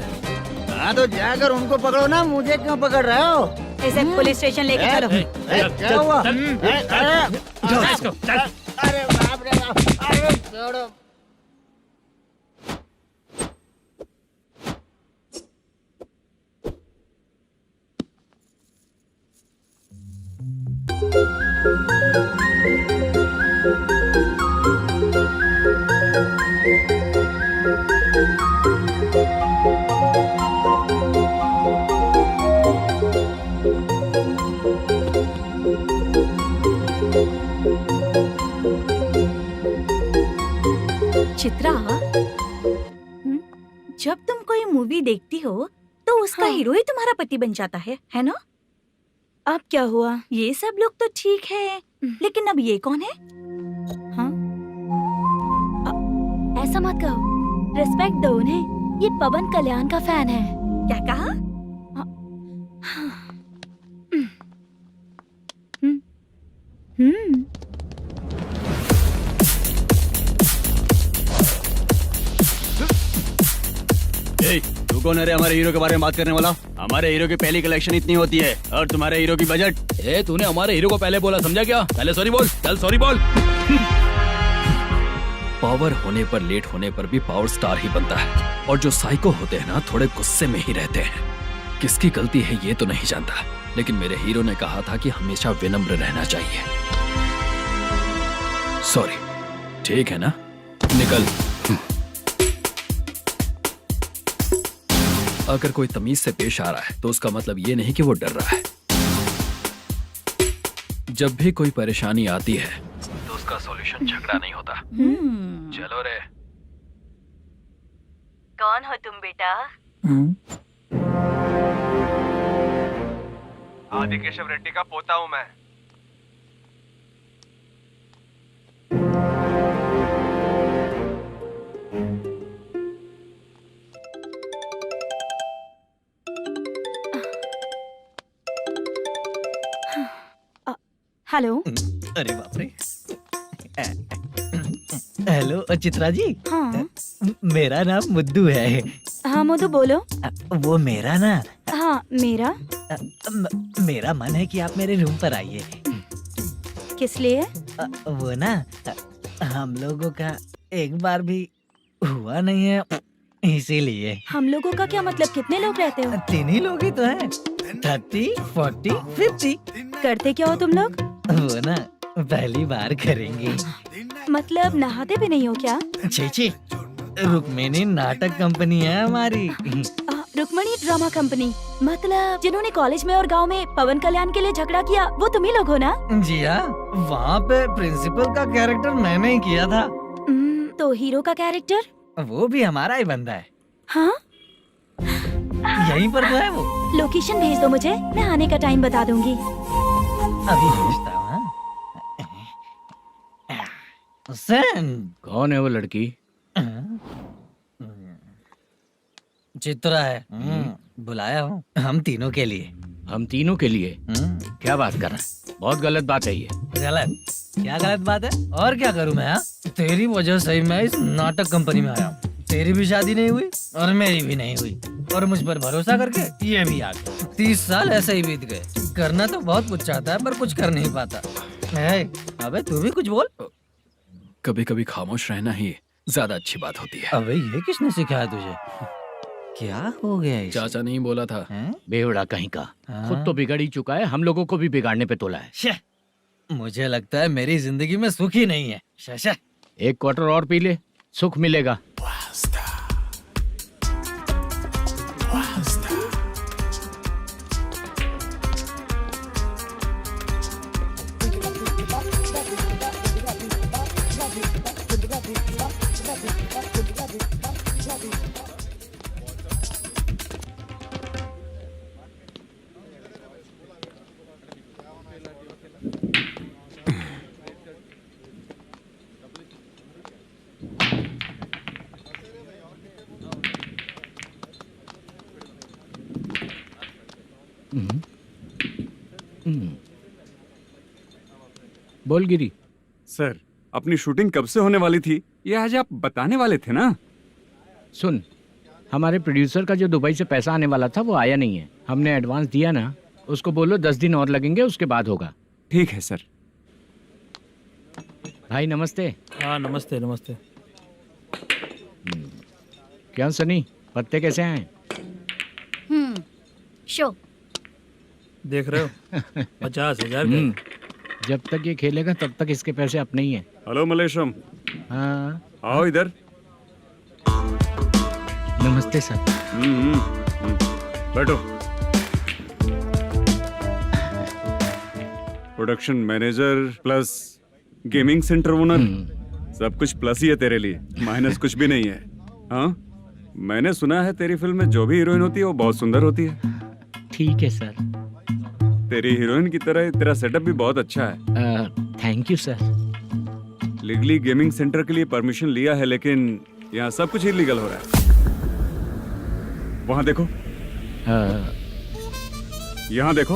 हाँ तो जाकर उनको पकड़ो ना, मुझे क्यों पकड़ रहे हो? इसे पुलिस स्टेशन लेके चलो। क्या हुआ? अरे बाप रे बाप, अरे छोड़ो। चित्रा, जब तुम कोई मूवी देखती हो तो उसका हीरो ही तुम्हारा पति बन जाता है ना? अब क्या हुआ? ये सब लोग तो ठीक है, लेकिन अब ये कौन है? हाँ? ऐसा मत कहो, रिस्पेक्ट दो उन्हें। ये पवन कल्याण का फैन है। क्या कहा? तू कौन है रे हमारे हीरो के बारे में बात करने वाला? हमारे हीरो की पहली कलेक्शन इतनी होती है और तुम्हारे हीरो की बजट। तूने हमारे हीरो को पहले बोला, समझा क्या? पहले सॉरी बोल, चल सॉरी बोल। पावर होने पर, लेट होने पर भी पावर स्टार ही बनता है। और जो साइको होते हैं ना, थोड़े गुस्से में ही रहते हैं। किसकी गलती है ये तो नहीं जानता, लेकिन मेरे हीरो ने कहा था कि हमेशा विनम्र रहना चाहिए। सॉरी, ठीक है ना? निकल। अगर कोई तमीज से पेश आ रहा है तो उसका मतलब ये नहीं कि वो डर रहा है। जब भी कोई परेशानी आती है तो उसका सॉल्यूशन झगड़ा नहीं होता। चलो रे। कौन हो तुम बेटा? आदि केशव रेड्डी का पोता हूँ मैं। हेलो। अरे बाप रे। हेलो चित्रा जी। हाँ। मेरा नाम मुद्दू है। हाँ मधु बोलो। वो मेरा ना। हाँ मेरा। मेरा मन है कि आप मेरे रूम पर आइए। किस लिए? वो ना, हम लोगों का एक बार भी हुआ नहीं है, इसीलिए। हम लोगों का क्या मतलब? कितने लोग रहते हो? 3 ही लोग ही तो हैं। 30, 40, 50। करते क्या हो तुम लोग? वो ना पहली बार करेंगे। मतलब नहाते भी नहीं हो क्या? छी छी, रुक्मिणी नाटक कंपनी है हमारी। Rukmani drama company. मतलब जिन्होंने कॉलेज में और गांव में पवन कल्याण के लिए झगड़ा किया, वो तुम ही लोग हो ना? जी हाँ, वहाँ पे प्रिंसिपल का कैरेक्टर मैंने ही किया था। तो हीरो का कैरेक्टर? वो भी हमारा ही बंदा है। हाँ, यहीं पर तो है वो। लोकेशन भेज दो मुझे, मैं आने का टाइम बता दूंगी। अभी भेजता हूँ। कौन है वो लड़की? चित्रा है। बुलाया हूँ हम तीनों के लिए। हम तीनों के लिए? क्या बात कर रहा है? बहुत गलत बात है ये। गलत? क्या गलत बात है? और क्या करूँ मैं? तेरी वजह से ही मैं इस नाटक कंपनी में आया हूँ। तेरी भी शादी नहीं हुई और मेरी भी नहीं हुई, और मुझ पर भरोसा करके ये भी आ गया। 30 साल ऐसे ही बीत गए। करना तो बहुत कुछ चाहता है पर कुछ कर नहीं पाता। अबे तू भी कुछ बोल। कभी कभी खामोश रहना ही ज्यादा अच्छी बात होती है। अबे ये किसने सिखाया तुझे? क्या हो गया इसे? चाचा नहीं बोला था। बेवड़ा कहीं का। खुद तो बिगड़ ही चुका है, हम लोगों को भी बिगाड़ने पे तोला है। मुझे लगता है मेरी जिंदगी में सुख ही नहीं है। शशा, एक क्वार्टर और पी ले, सुख मिलेगा। बोल गिरी। सर, अपनी शूटिंग कब से होने वाली थी, ये आज आप बताने वाले थे ना? सुन, हमारे प्रोड्यूसर का जो दुबई से पैसा आने वाला था वो आया नहीं है। हमने एडवांस दिया ना, उसको बोलो 10 दिन और लगेंगे, उसके बाद होगा। ठीक है सर। भाई नमस्ते। हाँ नमस्ते नमस्ते। क्या सनी, पत्ते कैसे आए? शो देख रहे हो 50,000 का। जब तक ये खेलेगा तब तक इसके पैसे अपने ही हैं। हेलो मलेशम। हाँ आओ इधर। नमस्ते सर। बैठो। Production manager plus gaming centre owner, सब कुछ प्लस ही है तेरे लिए, माइनस कुछ भी नहीं है। हाँ, मैंने सुना है तेरी फिल्म में जो भी हीरोइन होती है वो बहुत सुंदर होती है। ठीक है सर। तेरी हीरोइन की तरह तेरा सेटअप भी बहुत अच्छा है। Thank you sir. Legally gaming centre के लिए परमिशन लिया है, लेकिन यहाँ सब कुछ इलीगल हो रहा है। वहाँ देखो, यहाँ देखो।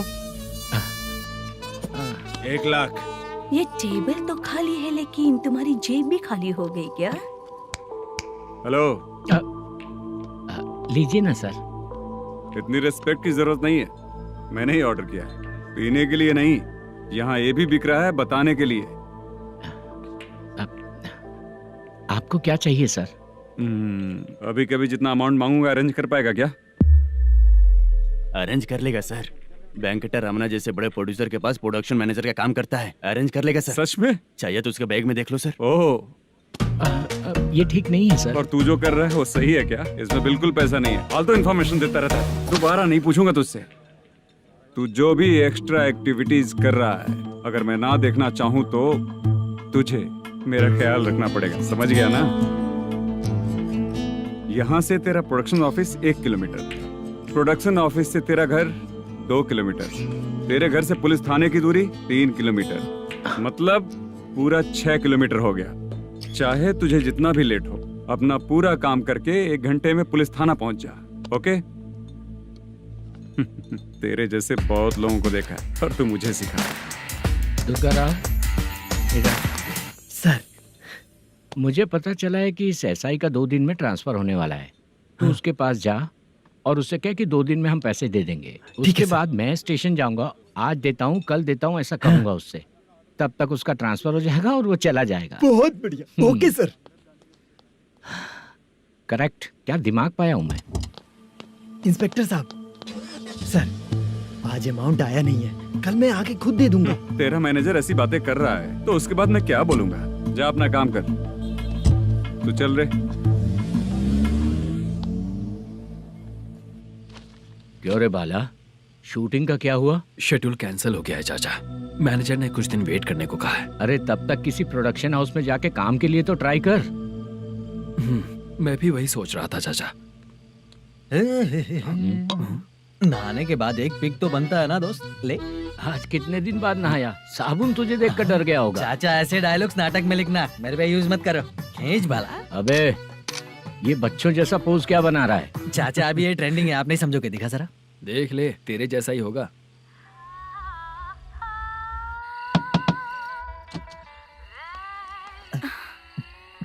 1 लाख। ये टेबल तो खाली है लेकिन तुम्हारी जेब भी खाली हो गई क्या? हेलो। लीजिए ना सर। इतनी रिस्पेक्ट की जरूरत नहीं है, मैंने ही ऑर्डर किया है। पीने के लिए नहीं, यहाँ ये भी बिक रहा है बताने के लिए। आपको क्या चाहिए सर? अभी कभी जितना अमाउंट मांगूंगा अरेंज कर पाएगा क्या? अरेंज कर लेगा सर। वेंकटर रमना जैसे बड़े प्रोड्यूसर के पास प्रोडक्शन मैनेजर का काम करता है, अरेंज कर लेगा सर। सच में? चाहिए तो उसके बैग में देख लो सर। ओह, ये ठीक नहीं है सर। और तू जो कर रहा है वो सही है क्या? इसमें बिल्कुल पैसा नहीं है, फालतू इन्फॉर्मेशन देता रहता है। दोबारा नहीं पूछूंगा तुझसे। तू जो भी एक्स्ट्रा एक्टिविटीज कर रहा है, अगर मैं ना देखना चाहूँ तो तुझे मेरा ख्याल रखना पड़ेगा, समझ गया ना? यहाँ से तेरा production office 1 kilometre, production office से तेरा घर 2 किलोमीटर, तेरे घर से पुलिस थाने की दूरी 3 किलोमीटर, मतलब पूरा 6 किलोमीटर हो गया। चाहे तुझे जितना भी लेट हो, अपना पूरा काम करके 1 घंटे में पुलिस थाना पहुंच जा, ओके? तेरे जैसे बहुत लोगों को देखा है और तू मुझे सिखा। सर, मुझे पता चला है कि इस एसआई का 2 दिन में ट्रांसफर होने वाला है। तो उसके पास जा और उससे कह कि 2 दिन में हम पैसे दे देंगे। उसके बाद मैं स्टेशन जाऊंगा, आज देता हूँ कल देता हूँ ऐसा कहूंगा उससे। तब तक उसका ट्रांसफर हो जाएगा और वो चला जाएगा। बहुत बढ़िया, ओके सर। करेक्ट। क्या दिमाग पाया हूँ मैं। इंस्पेक्टर साहब, सर आज अमाउंट आया नहीं है, कल मैं आके खुद दे दूंगा। तेरा मैनेजर ऐसी बातें कर रहा है तो उसके बाद मैं क्या बोलूंगा? जा अपना काम कर। तू चल रे। क्यों रे बाला, शूटिंग का क्या हुआ? शेड्यूल कैंसिल हो गया है चाचा। मैनेजर ने कुछ दिन वेट करने को कहा है। अरे तब तक किसी प्रोडक्शन हाउस में जाके काम के लिए तो ट्राई कर। मैं भी वही सोच रहा था चाचा। नहाने के बाद एक पिक तो बनता है ना दोस्त। ले, आज कितने दिन बाद नहाया? साबुन तुझे देखकर डर गया होगा। चाचा ऐसे डायलॉग्स नाटक में लिखना, मेरे पे यूज मत करो। खींच बाला। अबे ये बच्चों जैसा पोज क्या बना रहा है? चाचा अभी ये ट्रेंडिंग है, आप नहीं समझोगे। दिखा जरा। देख ले, तेरे जैसा ही होगा।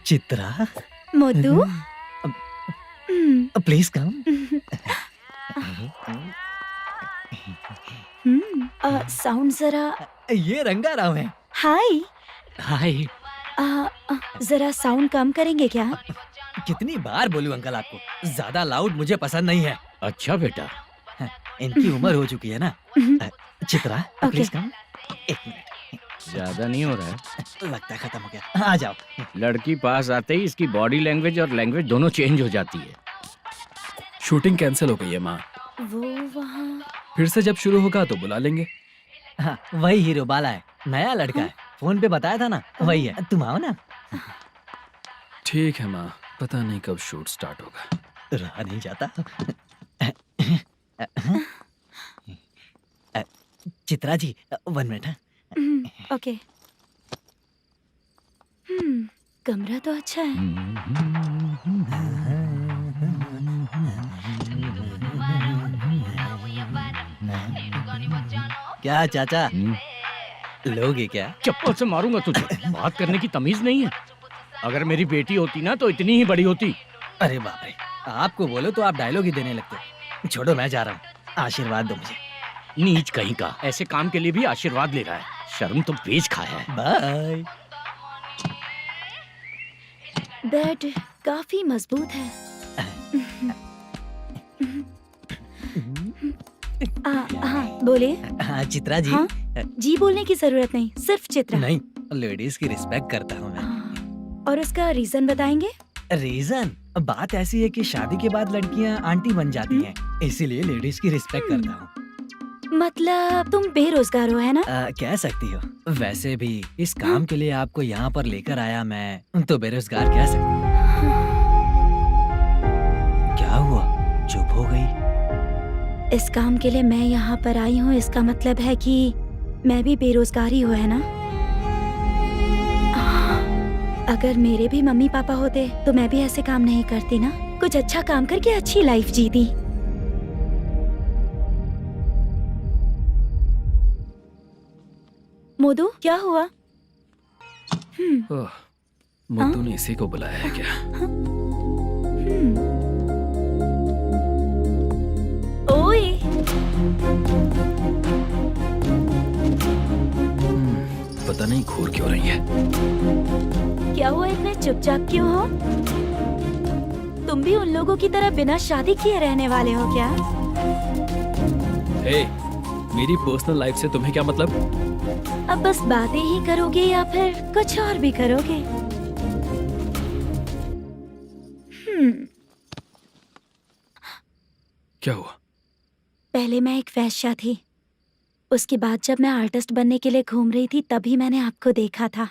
Chitra, Modu, please come. Sound जरा। ये रंगाराव है। हाय। हाय। जरा साउंड कम करेंगे क्या? कितनी बार बोलूं अंकल आपको, ज्यादा लाउड मुझे पसंद नहीं है। अच्छा बेटा, इनकी उम्र हो चुकी है ना। Chitra please come. एक मिनट, ज्यादा नहीं हो रहा है? लगता है खत्म हो गया। आ जाओ। लड़की पास आते ही इसकी बॉडी लैंग्वेज और लैंग्वेज दोनों चेंज हो जाती है। शूटिंग कैंसिल हो गई है माँ। वो वहाँ। फिर से जब शुरू होगा तो बुला लेंगे। हाँ, वही हीरो बाला है, नया लड़का है। फोन पे बताया था ना, वही है। तुम आओ ना। ठीक है माँ, पता नहीं कब शूट स्टार्ट होगा। रहा नहीं जाता। चित्रा जी 1 मिनट। ओके। कमरा तो अच्छा है। क्या चाचा, लोगे क्या? चप्पल से मारूंगा तुझे। बात करने की तमीज नहीं है। अगर मेरी बेटी होती ना तो इतनी ही बड़ी होती। अरे बाप रे, आपको बोलो तो आप डायलॉग ही देने लगते। छोड़ो, मैं जा रहा हूँ। आशीर्वाद दो मुझे। नीच कहीं का, ऐसे काम के लिए भी आशीर्वाद ले रहा है। शर्म तो पेच खाया है। बाय। बेड काफी मजबूत है। हाँ बोले। हाँ चित्रा जी। हाँ? जी बोलने की जरूरत नहीं, सिर्फ चित्रा। नहीं, लेडीज की रिस्पेक्ट करता हूँ मैं। और उसका रीजन बताएंगे? रीजन? बात ऐसी है कि शादी के बाद लड़कियाँ आंटी बन जाती हैं, इसीलिए लेडीज की रिस्पेक्ट करता हूँ। मतलब तुम बेरोजगार हो, है ना? कह सकती हो। वैसे भी इस काम के लिए आपको यहाँ पर लेकर आया मैं, तो बेरोजगार कह सकती हूँ। क्या हुआ, चुप हो गई? इस काम के लिए मैं यहाँ पर आई हूँ, इसका मतलब है कि मैं भी बेरोजगार ही हूँ, है ना? अगर मेरे भी मम्मी पापा होते तो मैं भी ऐसे काम नहीं करती ना। कुछ अच्छा काम करके अच्छी लाइफ जीती। मोदू, क्या हुआ? मोदू ने इसी को बुलाया है क्या? ओए। पता नहीं घूर क्यों रही है। क्या हुआ, इतने चुपचाप क्यों हो? तुम भी उन लोगों की तरह बिना शादी किए रहने वाले हो क्या? हे, मेरी पर्सनल लाइफ से तुम्हें क्या मतलब? अब बस बातें ही करोगे या फिर कुछ और भी करोगे? क्या हुआ? पहले मैं एक वेश्या थी, उसके बाद जब मैं आर्टिस्ट बनने के लिए घूम रही थी तभी मैंने आपको देखा था।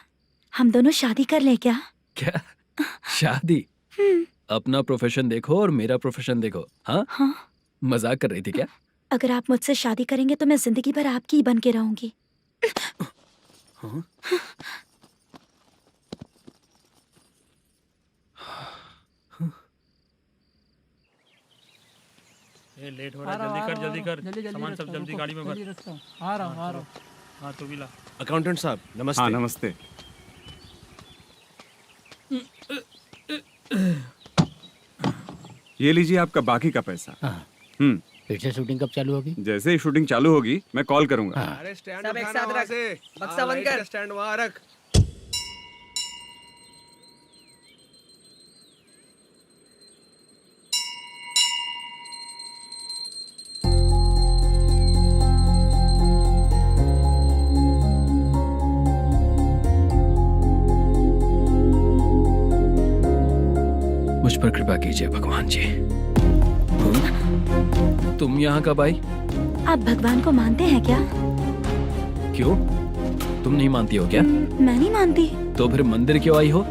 हम दोनों शादी कर ले क्या? क्या शादी? अपना प्रोफेशन देखो और मेरा प्रोफेशन देखो। हाँ? हाँ। मजाक कर रही थी क्या? अगर आप मुझसे शादी करेंगे तो मैं जिंदगी भर आपकी ही बन के रहूंगी। हाँ? ये लेट हो रहा है, जल्दी कर। सामान सब जल्दी गाड़ी में भर। आ रहा हूँ। हाँ तो भी ला। अकाउंटेंट साहब नमस्ते। हाँ नमस्ते। ये लीजिए आपका बाकी का पैसा। फिर से शूटिंग कब चालू होगी? जैसे ही शूटिंग चालू होगी मैं कॉल करूंगा। अरे स्टैंड सब एक साथ रख, बक्सा बंद कर। स्टैंड वहाँ रख। मुझ पर कृपा कीजिए भगवान जी। तुम यहाँ कब आई? आप भगवान को मानते हैं क्या? क्यों? तुम नहीं मानती हो क्या? मैं नहीं मानती। तो फिर मंदिर क्यों आई हो?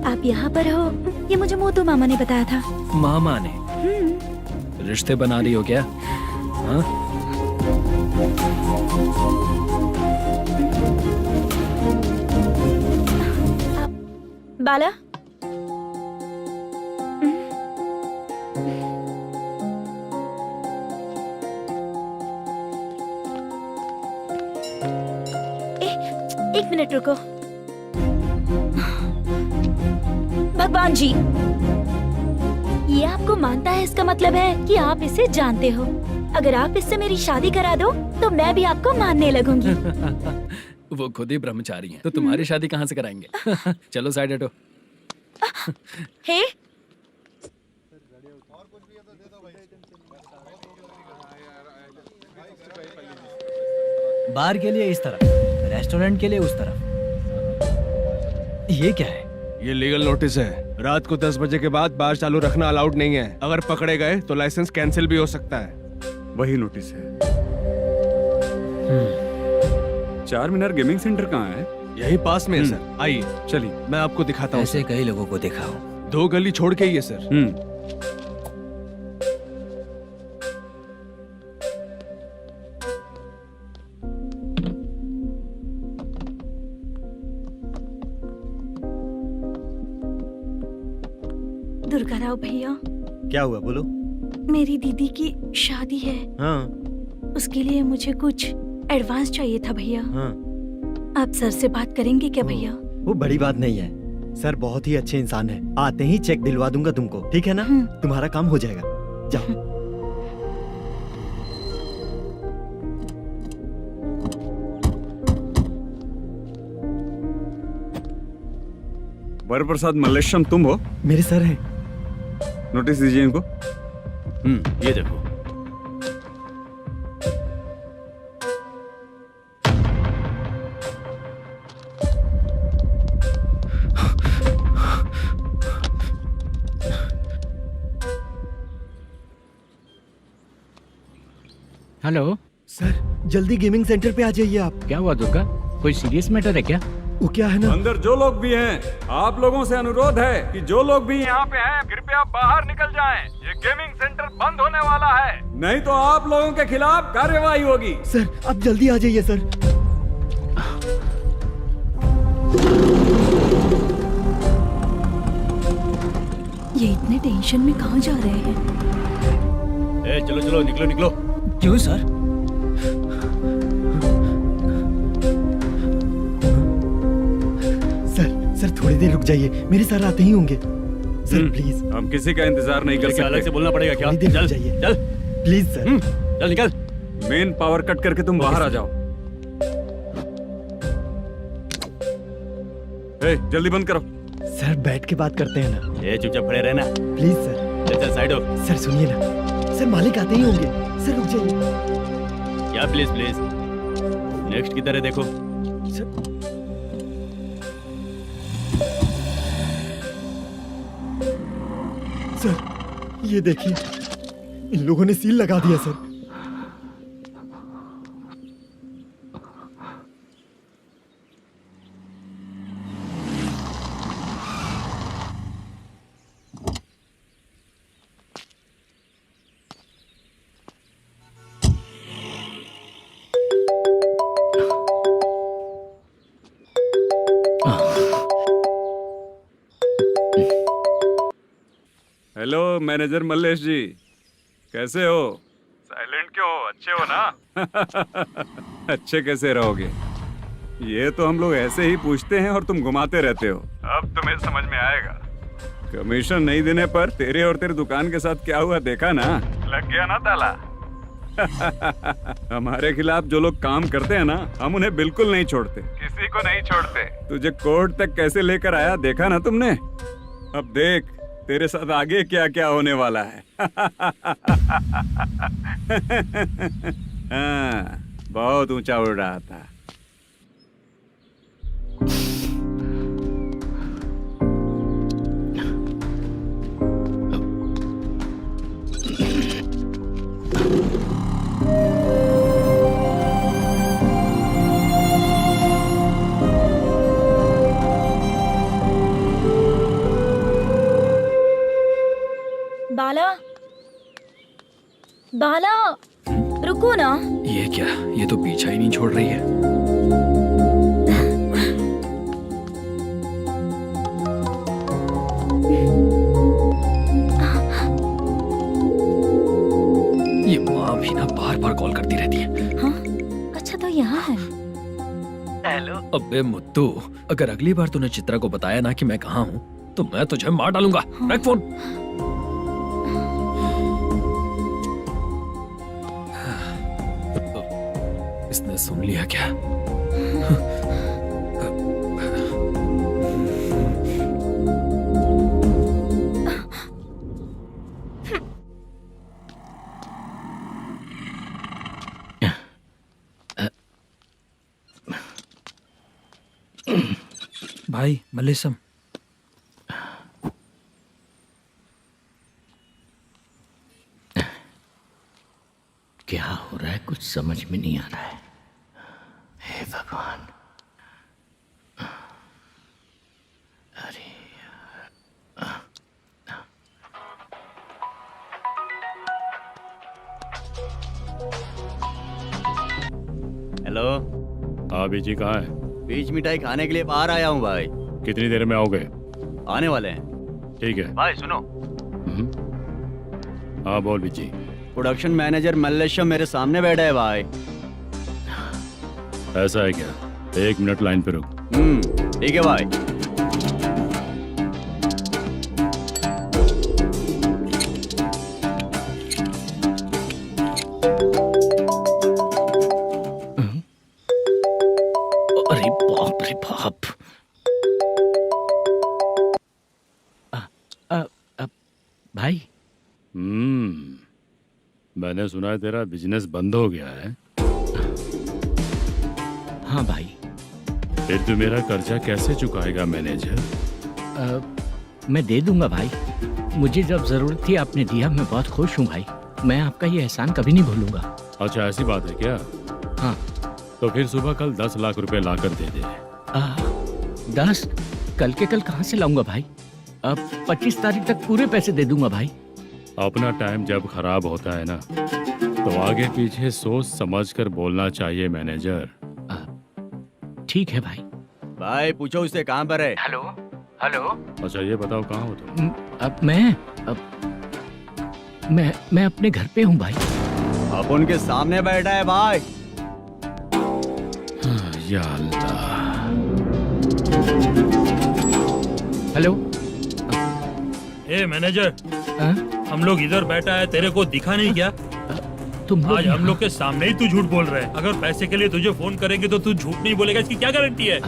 आप यहाँ पर हो ये मुझे मोटू मामा ने बताया था। मामा ने? रिश्ते बना रही हो क्या? हाँ? बाला, एक मिनट रुको। भगवान जी, ये आपको मानता है, इसका मतलब है कि आप इसे जानते हो। अगर आप इससे मेरी शादी करा दो तो मैं भी आपको मानने लगूंगी। वो खुद ही ब्रह्मचारी हैं, तो तुम्हारी शादी कहाँ से कराएंगे? चलो साइड हटो। हे, बार के लिए इस तरफ, रेस्टोरेंट के लिए उस तरफ। ये क्या है? ये लीगल नोटिस है। रात को 10 बजे के बाद बार चालू रखना अलाउड नहीं है। अगर पकड़े गए तो लाइसेंस कैंसिल भी हो सकता है। वही नोटिस है। चार मीनार गेमिंग सेंटर कहाँ है? यही पास में है सर। आइए चलिए मैं आपको दिखाता हूँ। ऐसे कई लोगों को देखा हूँ। 2 गली छोड़ के ही है सर। दुर्गा राव भैया, क्या हुआ बोलो। मेरी दीदी की शादी है। हाँ उसके लिए मुझे कुछ एडवांस चाहिए था भैया। हाँ आप सर से बात करेंगे क्या भैया? वो बड़ी बात नहीं है। सर बहुत ही अच्छे इंसान है। आते ही चेक दिलवा दूंगा तुमको, ठीक है ना? तुम्हारा काम हो जाएगा। जाओ। वरप्रसाद मल्लेश्वरम तुम हो? मेरे सर हैं। नोटिस दीजिए इनको। ये देखो। हेलो सर, जल्दी गेमिंग सेंटर पे आ जाइए आप। क्या हुआ दुर्गा? कोई सीरियस मैटर है क्या? वो क्या है ना, अंदर जो लोग भी हैं, आप लोगों से अनुरोध है कि जो लोग भी यहाँ पे हैं, कृपया बाहर निकल जाएं। ये गेमिंग सेंटर बंद होने वाला है, नहीं तो आप लोगों के खिलाफ कार्यवाही होगी। सर आप जल्दी आ जाइए सर। ये इतने टेंशन में कहाँ जा रहे हैं? चलो चलो निकलो निकलो। क्यों सर? सर थोड़ी देर रुक जाइए, मेरे सर आते ही होंगे। Sir please. हम किसी का इंतजार नहीं कर सकते। अलग से बोलना पड़ेगा क्या? चल जाइए, चल प्लीज सर। चल निकल। मेन पावर कट करके तुम बाहर आ जाओ। जल्दी बंद करो। सर बैठ के बात करते हैं ना। ये चुपचाप खड़े रहना प्लीज सर। चल साइड हो। सर सुनिए ना, सर मालिक आते ही होंगे। सर रुक जाइए। क्या प्लीज प्लीज? नेक्स्ट की तरह देखो। सर ये देखिए, इन लोगों ने सील लगा दिया सर। हेलो मैनेजर मल्लेश जी, कैसे हो? साइलेंट क्यों हो? अच्छे हो ना? अच्छे कैसे रहोगे? ये तो हम लोग ऐसे ही पूछते हैं और तुम घुमाते रहते हो। अब तुम्हें समझ में आएगा। कमीशन नहीं देने पर तेरे और तेरी दुकान के साथ क्या हुआ देखा ना? लग गया ना ताला। हमारे खिलाफ जो लोग काम करते हैं ना, हम उन्हें बिल्कुल नहीं छोड़ते, किसी को नहीं छोड़ते। तुझे कोर्ट तक कैसे लेकर आया देखा ना तुमने? अब देख तेरे साथ आगे क्या क्या होने वाला है। हाँ, बहुत ऊंचा उड़ रहा था। बाला रुको ना। ये क्या, ये तो पीछा ही नहीं छोड़ रही है। ये माँ भी ना बार बार कॉल करती रहती है। हाँ अच्छा तो यहाँ है। हेलो। अबे मुत्तू, अगर अगली बार तूने चित्रा को बताया ना कि मैं कहाँ हूँ तो मैं तुझे मार डालूंगा। रख फोन। इसने सुन लिया क्या? भाई मल्लेशम, क्या हो रहा है कुछ समझ में नहीं आ रहा है। हे भगवान। अरे हेलो। हाँ बीजी कहाँ है? बीच मिठाई खाने के लिए बाहर आया हूँ भाई। कितनी देर में आओगे? आने वाले हैं। ठीक है। भाई सुनो, हाँ बोल बीजी। प्रोडक्शन मैनेजर मल्लेशम मेरे सामने बैठा है भाई। ऐसा है क्या? 1 मिनट लाइन पे रुक। ठीक है भाई। अरे बाप रे बाप। भाई मैंने सुना है तेरा बिजनेस बंद हो गया है। हाँ भाई। फिर तू मेरा कर्जा कैसे चुकाएगा मैनेजर? मैं दे दूंगा भाई। मुझे जब जरूरत थी आपने दिया, मैं बहुत खुश हूँ भाई। मैं आपका ये एहसान कभी नहीं भूलूंगा। अच्छा ऐसी बात है क्या? हाँ। तो फिर सुबह कल 10 लाख रुपए लाकर दे दे। 10? कल के कल कहाँ से लाऊंगा भाई? अब 25 तारीख तक पूरे पैसे दे दूंगा भाई। अपना टाइम जब खराब होता है ना तो आगे पीछे सोच समझ कर बोलना चाहिए मैनेजर। ठीक है भाई। भाई पूछो उससे कहाँ पर है। Hello hello. अच्छा ये बताओ कहाँ हो तुम? अब मैं अपने घर पे हूँ भाई। अब उनके सामने बैठा है भाई। या अल्लाह। हेलो। ए मैनेजर, हम लोग इधर बैठा है, तेरे को दिखा नहीं क्या? तुम आज हम लोग के सामने ही तू झूठ बोल रहा है। अगर पैसे के लिए तुझे फोन करेंगे तो तू झूठ नहीं बोलेगा, इसकी क्या गारंटी है?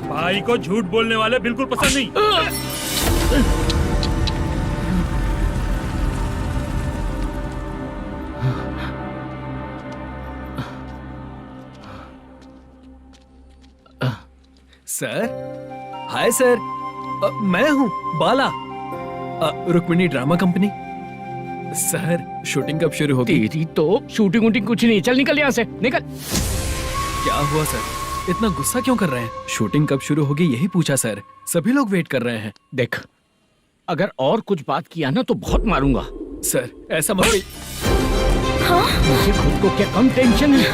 भाई को झूठ बोलने वाले बिल्कुल पसंद नहीं। सर, हाय सर, मैं हूँ Bala, Rukmini drama company. Sir shooting कब शुरू होगी? तेरी तो शूटिंग वूटिंग कुछ नहीं। चल निकल यहाँ से, निकल। क्या हुआ सर, इतना गुस्सा क्यों कर रहे हैं? शूटिंग कब शुरू होगी यही पूछा सर, सभी लोग वेट कर रहे हैं। देख, अगर और कुछ बात किया ना तो बहुत मारूंगा। सर ऐसा मत। हाँ? मुझे खुद को क्या कम टेंशन है?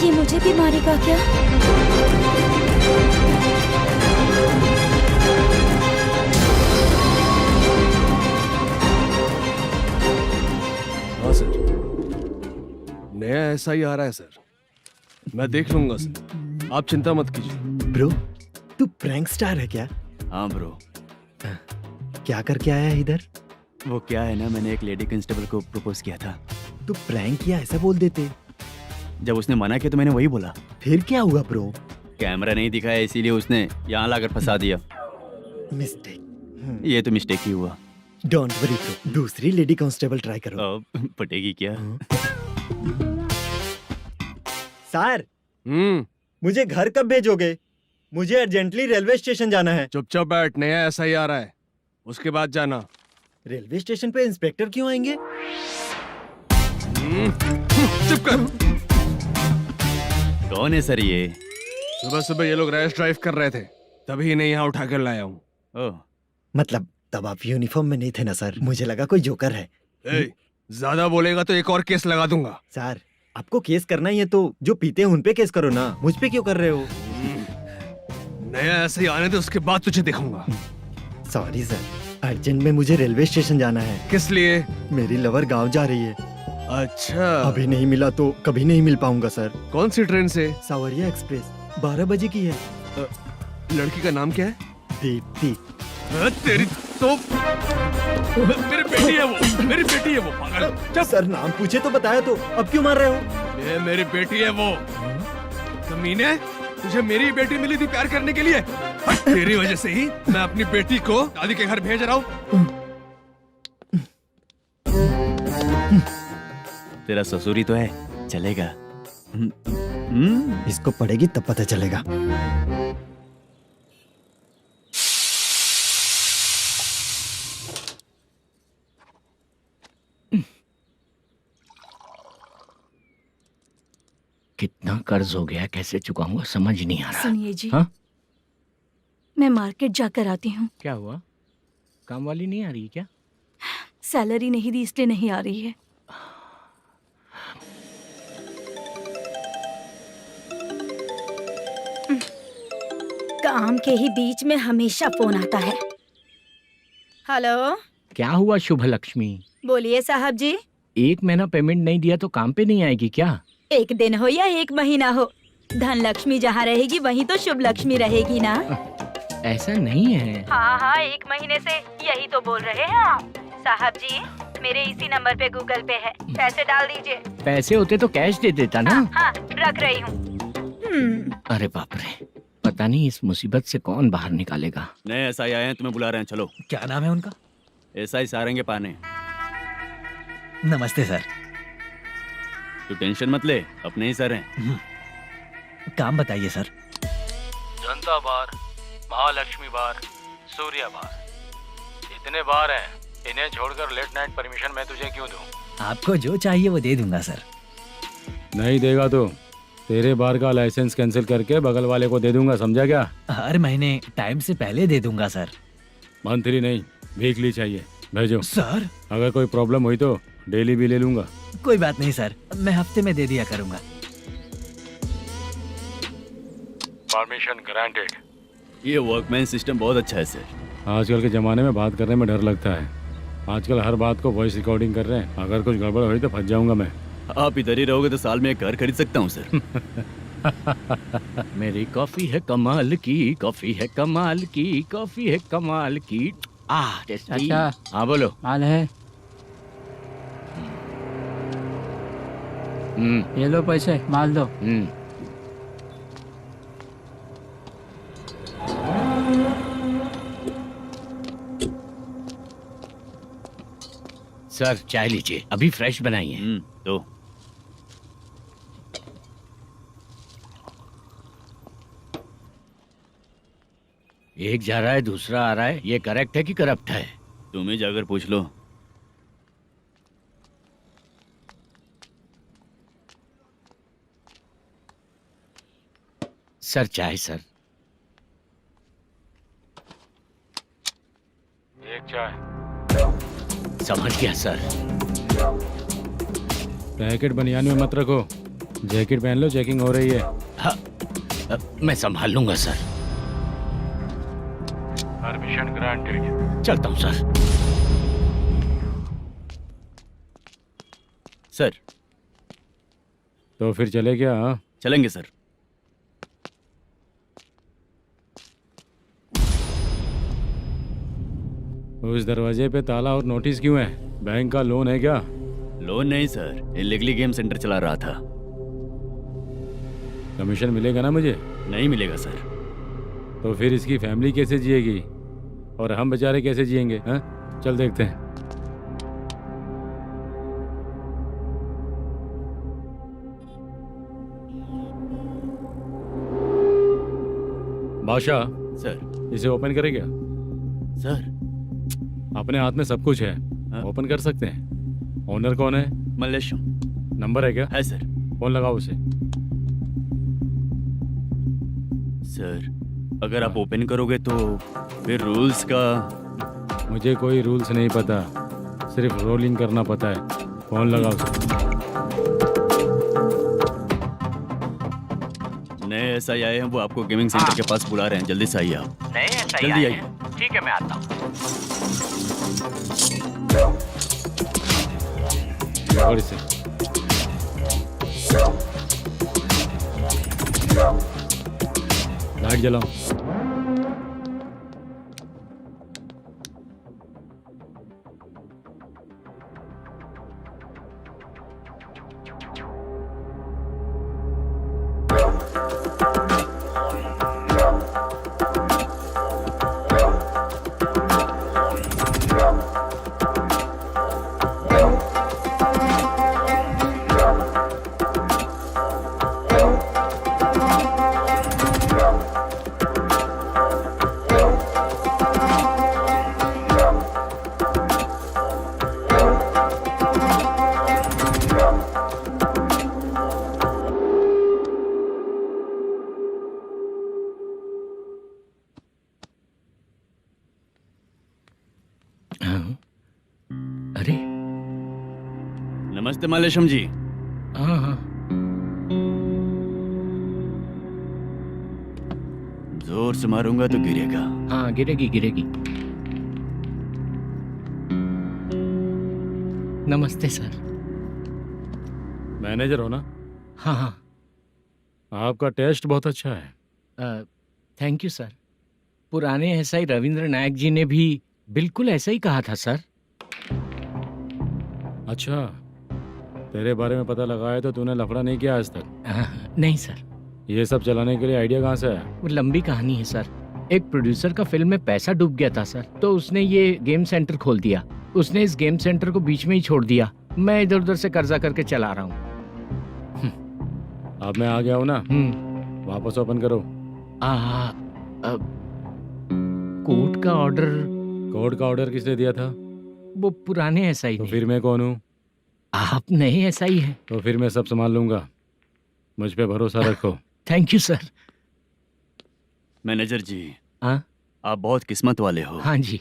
ये मुझे भी मारेगा क्या? हाँ सर, नया ऐसा ही आ रहा है सर। मैं देख लूंगा सर, आप चिंता मत कीजिए। ब्रो, तू प्रैंक स्टार है क्या? हाँ ब्रो। क्या करके आया है इधर? वो क्या है ना, मैंने एक लेडी कांस्टेबल को प्रपोज किया था। तू प्रैंक किया ऐसा बोल देते। जब उसने मना किया तो मैंने वही बोला। फिर क्या हुआ ब्रो? कैमरा नहीं दिखाया इसीलिए उसने यहाँ लाकर फंसा दिया। मिस्टेक। ये तो मिस्टेक ही हुआ। डोंट वरी ब्रो, दूसरी लेडी कांस्टेबल ट्राई करो। पटेगी क्या? सर, मुझे घर कब भेजोगे? मुझे अर्जेंटली रेलवे स्टेशन जाना है। चुपचाप बैठ, नया ऐसा ही आ रहा है, उसके बाद जाना। रेलवे स्टेशन पे इंस्पेक्टर क्यों आएंगे? चुप कर। कौन है सर ये? सुबह सुबह ये लोग रैश ड्राइव कर रहे थे, तभी इन्हें यहाँ उठा कर लाया हूँ। मतलब तब आप यूनिफॉर्म में नहीं थे ना सर, मुझे लगा कोई जोकर है। ज्यादा बोलेगा तो एक और केस लगा दूंगा। सर आपको केस करना ही है तो जो पीते हैं उन पे केस करो ना, मुझ पे क्यों कर रहे हो? नया ऐसे ही आने दे, उसके बाद तुझे दिखाऊंगा। सॉरी सर, अर्जेंट में मुझे रेलवे स्टेशन जाना है। किस लिए? मेरी लवर गांव जा रही है। अच्छा, अभी नहीं मिला तो कभी नहीं मिल पाऊंगा सर। कौन सी ट्रेन से? सावरिया एक्सप्रेस, 12 बजे की है। लड़की का नाम क्या है? दीप्ति। तेरी तो मेरी बेटी है वो, मेरी बेटी है वो, पागल। सर नाम पूछे तो बताया तो अब क्यों मार रहे हो? ये मेरी बेटी है वो। कमीने, तुझे मेरी बेटी मिली थी प्यार करने के लिए। तेरी वजह से ही मैं अपनी बेटी को दादी के घर भेज रहा हूँ। तेरा ससुरी तो है, चलेगा। इसको पड़ेगी तब पता चलेगा। कितना कर्ज हो गया, कैसे चुकाऊंगा समझ नहीं आ रहा। सुनिए जी, हाँ? मैं मार्केट जाकर आती हूँ। क्या हुआ? काम वाली नहीं आ रही क्या? सैलरी नहीं दी इसलिए नहीं आ रही है। काम के ही बीच में हमेशा फोन आता है। हेलो, क्या हुआ शुभ लक्ष्मी? बोलिए साहब जी। 1 महीना पेमेंट नहीं दिया तो काम पे नहीं आएगी क्या? 1 दिन हो या 1 महीना हो, धन लक्ष्मी जहाँ रहेगी वहीं तो शुभ लक्ष्मी रहेगी ना। ऐसा नहीं है। हाँ, 1 महीने से यही तो बोल रहे हैं आप। साहब जी, मेरे इसी नंबर पे गूगल पे है, पैसे डाल दीजिए। पैसे होते तो कैश दे देता ना। हाँ, रख रही हूँ। अरे बाप रे, पता नहीं इस मुसीबत से कौन बाहर निकालेगा। नए एसआई आए हैं, तुम्हें बुला रहे हैं, चलो। क्या नाम है उनका? एसआई सारंगे पाने। नमस्ते सर। तू टेंशन मत ले, अपने ही सर हैं। काम बताइए सर। जनता बार, महालक्ष्मी बार, सूर्या बार, इतने बार हैं। इन्हें छोड़कर लेट नाइट परमिशन मैं तुझे क्यों दूं? आपको जो चाहिए वो दे दूंगा सर। नहीं देगा तो तेरे बार का लाइसेंस कैंसिल करके बगल वाले को दे दूंगा, समझा क्या? हर महीने टाइम से पहले दे दूंगा सर। मंथली नहीं, वीकली चाहिए, भेजो। सर अगर कोई प्रॉब्लम हुई तो डेली भी ले लूंगा। कोई बात नहीं सर, मैं हफ्ते में दे दिया करूंगा। Permission granted. ये वर्कमैन सिस्टम बहुत अच्छा है सर। आजकल के ज़माने में बात करने में डर लगता है। आजकल हर बात को वॉइस रिकॉर्डिंग कर रहे हैं। अगर कुछ गड़बड़ हुई तो फंस जाऊंगा मैं। आप इधर ही रहोगे तो साल में एक घर खरीद सकता हूँ सर। मेरी कॉफी है कमाल की, कॉफी है कमाल की, कॉफी है कमाल की। टेस्टी। अच्छा। हाँ बोलो। माल है। ये लो पैसे, माल दो। सर चाय लीजिए, अभी फ्रेश बनाई है। तो एक जा रहा है दूसरा आ रहा है, ये करेक्ट है कि करप्ट है? तुम ही जाकर पूछ लो। सर चाय सर। एक चाय। समझ गया सर। पैकेट बनियान में मत रखो, जैकेट पहन लो, चेकिंग हो रही है। हाँ, मैं संभाल लूंगा सर। Permission granted. चलता हूँ सर। सर तो फिर चले क्या? हाँ चलेंगे सर। उस दरवाजे पे ताला और नोटिस क्यों है? बैंक का लोन है क्या? लोन नहीं सर, इलीगली गेम सेंटर चला रहा था। कमीशन मिलेगा ना मुझे? नहीं मिलेगा सर। तो फिर इसकी फैमिली कैसे जिएगी और हम बेचारे कैसे जिएंगे? हाँ चल देखते हैं। बादशाह सर। इसे ओपन करे क्या? सर अपने हाथ में सब कुछ है, ओपन कर सकते हैं। ओनर कौन है? मल्लेशम। नंबर है क्या? है सर। फोन लगाओ उसे। सर अगर आप ओपन करोगे तो फिर रूल्स का मुझे कोई रूल्स नहीं पता, सिर्फ रोलिंग करना पता है। फोन लगाओ सर। नए SI आए हैं, वो आपको गेमिंग सेंटर के पास बुला रहे हैं, जल्दी से आइए आप। नए SI जल्दी आए आइए। हैं। ठीक है, मैं आता हूँ। और इसे लाइट जलाओ। अरे नमस्ते मालेशम जी। हाँ हाँ, जोर से मारूंगा तो गिरेगा। हाँ गिरेगी गिरेगी। नमस्ते सर। मैनेजर हो ना? हाँ हाँ। आपका टेस्ट बहुत अच्छा है। Thank you sir. पुराने SI रविंद्र नायक जी ने भी बिल्कुल ऐसा ही कहा था सर। अच्छा, तेरे बारे में पता लगा है तो तूने लफड़ा नहीं किया आज तक? नहीं सर। ये सब चलाने के लिए आइडिया कहाँ से आया? वो लंबी कहानी है सर। एक प्रोड्यूसर का फिल्म में पैसा डूब गया था सर, तो उसने ये गेम सेंटर खोल दिया। उसने इस गेम सेंटर को बीच में ही छोड़ दिया। मैं इधर उधर से कर्जा करके चला रहा हूँ। अब मैं आ गया हूँ ना, वापस ओपन करो। कोर्ट का ऑर्डर। कोर्ट का ऑर्डर किसने दिया था? वो पुराने SI तो ने। फिर मैं कौन हूँ? आप नए SI हैं। तो फिर मैं सब संभाल लूंगा, मुझ पे भरोसा रखो। Thank you sir. मैनेजर जी, हाँ आप बहुत किस्मत वाले हो। हाँ जी।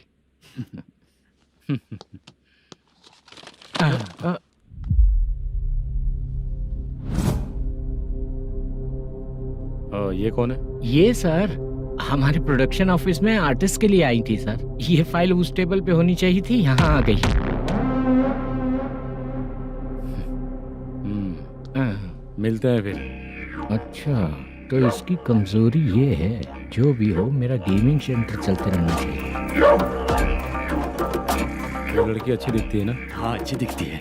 ये कौन है? ये सर हमारे प्रोडक्शन ऑफिस में आर्टिस्ट के लिए आई थी सर। ये फाइल उस टेबल पे होनी चाहिए थी, यहाँ आ गई। मिलते हैं फिर। अच्छा, तो इसकी कमजोरी ये है, जो भी हो मेरा गेमिंग सेंटर चलते रहना चाहिए। वो लड़की अच्छी दिखती है ना? हाँ अच्छी दिखती है।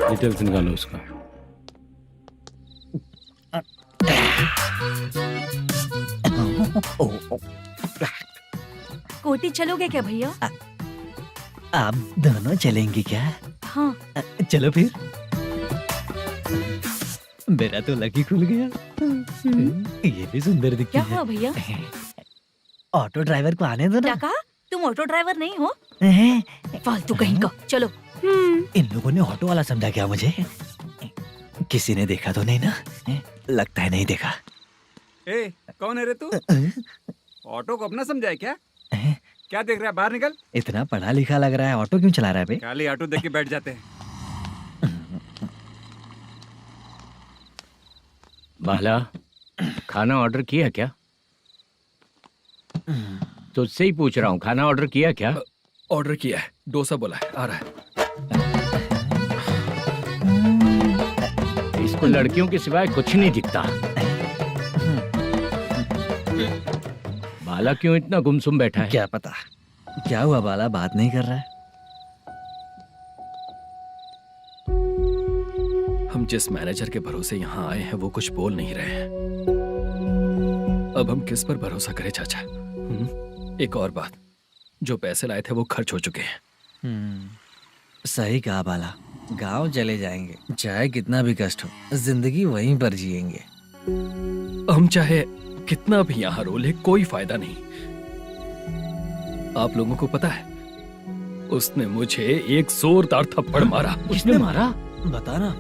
डिटेल्स निकालो उसका। कोटी चलोगे क्या भैया? आप दोनों चलेंगे क्या? हाँ। चलो फिर। मेरा तो लकी खुल गया। ये भी सुंदर दिखती क्या है। हुआ भैया? ऑटो ड्राइवर को आने दो क्या ना। कहा? तुम ऑटो ड्राइवर नहीं हो? फालतू कहीं का। चलो। इन लोगों ने ऑटो वाला समझा क्या मुझे? किसी ने देखा तो नहीं ना? लगता है नहीं देखा। ए, कौन है रे तू? ऑटो को अपना समझा है क्या? क्या देख रहा है? बाहर निकल। इतना पढ़ा लिखा लग रहा है, ऑटो क्यों चला रहा है बे? खाली ऑटो देख के बैठ जाते हैं। बाला, खाना ऑर्डर किया क्या? तुझसे ही पूछ रहा हूँ, खाना ऑर्डर किया क्या? ऑर्डर किया है, डोसा बोला है, आ रहा है। इसको लड़कियों के सिवाय कुछ नहीं दिखता। बाला क्यों इतना गुमसुम बैठा है? क्या पता क्या हुआ, बाला बात नहीं कर रहा है। हम जिस मैनेजर के भरोसे यहाँ आए हैं वो कुछ बोल नहीं रहे हैं। अब हम किस पर भरोसा करें चाचा? एक और बात, जो पैसे लाए थे वो खर्च हो चुके हैं। सही कहा बाला, गांव चले जाएंगे, चाहे कितना भी कष्ट हो, जिंदगी वहीं पर जिएंगे। हम चाहे कितना भी यहाँ रो ले, कोई फायदा नहीं। आप लोगों को पता है, उसने मुझे एक जोरदार थप्पड़ मारा। उसने मारा? बता ना।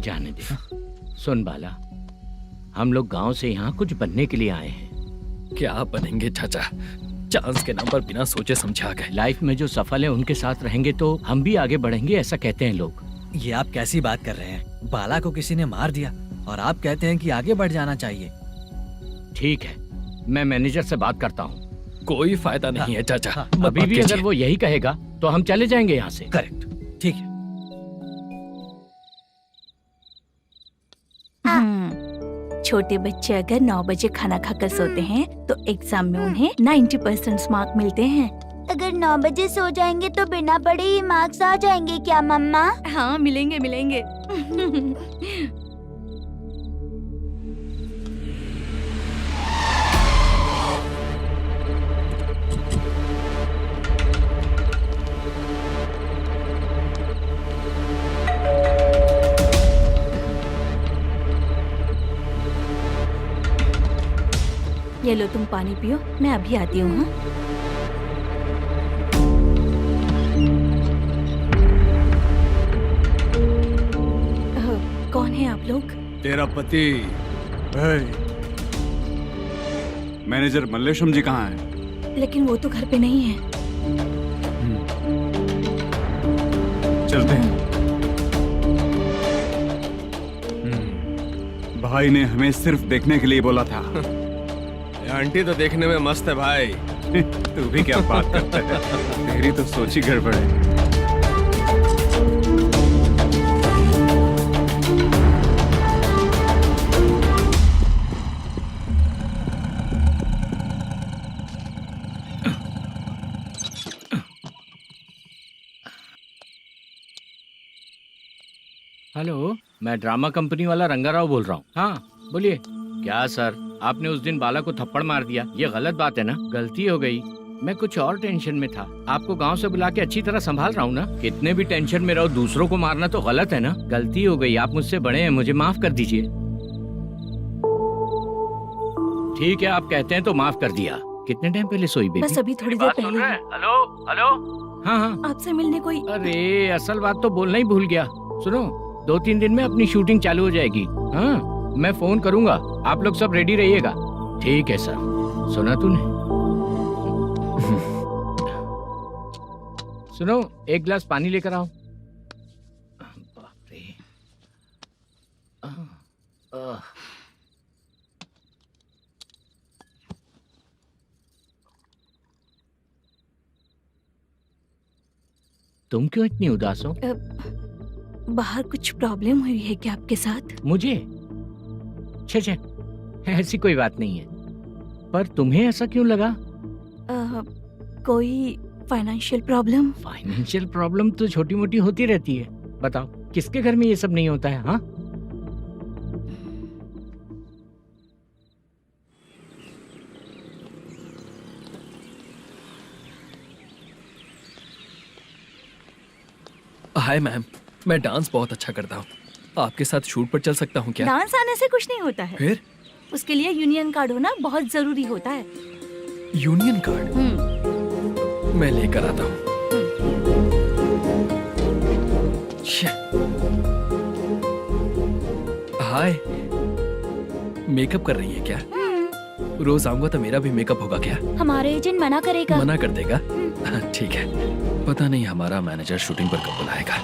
जाने दे। सुन बाला, हम लोग गांव से यहाँ कुछ बनने के लिए आए हैं। क्या बनेंगे चाचा? चांस के नाम पर बिना सोचे समझे आ गए। लाइफ में जो सफल है उनके साथ रहेंगे तो हम भी आगे बढ़ेंगे, ऐसा कहते हैं लोग। ये आप कैसी बात कर रहे हैं? बाला को किसी ने मार दिया और आप कहते हैं कि आगे बढ़ जाना चाहिए। ठीक है, मैं मैनेजर से बात करता हूँ। कोई फायदा नहीं है चाचा। अभी भी अगर वो यही कहेगा तो हम चले जाएंगे यहाँ से। करेक्ट, ठीक है। छोटे बच्चे अगर 9 बजे खाना खाकर सोते हैं तो एग्जाम में उन्हें 90% मार्क मिलते हैं। अगर 9 बजे सो जाएंगे तो बिना पढ़े ही मार्क्स आ जाएंगे क्या मम्मा? हाँ, मिलेंगे मिलेंगे। ये लो, तुम पानी पियो, मैं अभी आती हूँ। हाँ? कौन है आप लोग? तेरा पति। मैनेजर मल्लेशम जी कहाँ हैं? लेकिन वो तो घर पे नहीं है। चलते हैं। भाई ने हमें सिर्फ देखने के लिए बोला था। आंटी तो देखने में मस्त है भाई। तू भी क्या बात करता है? तेरी तो सोच ही गड़बड़ है। हेलो, मैं ड्रामा कंपनी वाला रंगाराव बोल रहा हूँ। हाँ बोलिए। क्या सर, आपने उस दिन बाला को थप्पड़ मार दिया, ये गलत बात है ना? गलती हो गई, मैं कुछ और टेंशन में था। आपको गांव से बुला के अच्छी तरह संभाल रहा हूँ ना। कितने भी टेंशन में रहो, दूसरों को मारना तो गलत है ना। गलती हो गई, आप मुझसे बड़े हैं, मुझे माफ कर दीजिए। ठीक है, आप कहते हैं तो माफ कर दिया। कितने टाइम पहले सोई बेबी? बस अभी थोड़ी देर पहले। Hello hello. हाँ हाँ, आपसे मिलने कोई। अरे असल बात तो बोलना ही भूल गया। सुनो, 2-3 दिन में अपनी शूटिंग चालू हो जाएगी। हाँ, मैं फोन करूंगा, आप लोग सब रेडी रहिएगा। ठीक है सर। सुना तूने? सुनो, एक गिलास पानी लेकर आओ। बाप रे। तुम क्यों इतनी उदास हो? बाहर कुछ प्रॉब्लम हुई है क्या आपके साथ? मुझे? छे, ऐसी कोई बात नहीं है। पर तुम्हें ऐसा क्यों लगा? कोई फाइनेंशियल प्रॉब्लम? फाइनेंशियल प्रॉब्लम तो छोटी मोटी होती रहती है। बताओ, किसके घर में ये सब नहीं होता है? हाँ, हाय मैम, मैं डांस बहुत अच्छा करता हूँ। आपके साथ शूट पर चल सकता हूँ क्या? डांस आने से कुछ नहीं होता है। फिर? उसके लिए यूनियन कार्ड होना बहुत जरूरी होता है। Union card? मैं लेकर आता हूँ। हाय, मेकअप कर रही है क्या? रोज आऊंगा तो मेरा भी मेकअप होगा क्या? हमारे एजेंट मना करेगा। मना कर देगा? ठीक है, पता नहीं हमारा मैनेजर शूटिंग पर कब बुलाएगा।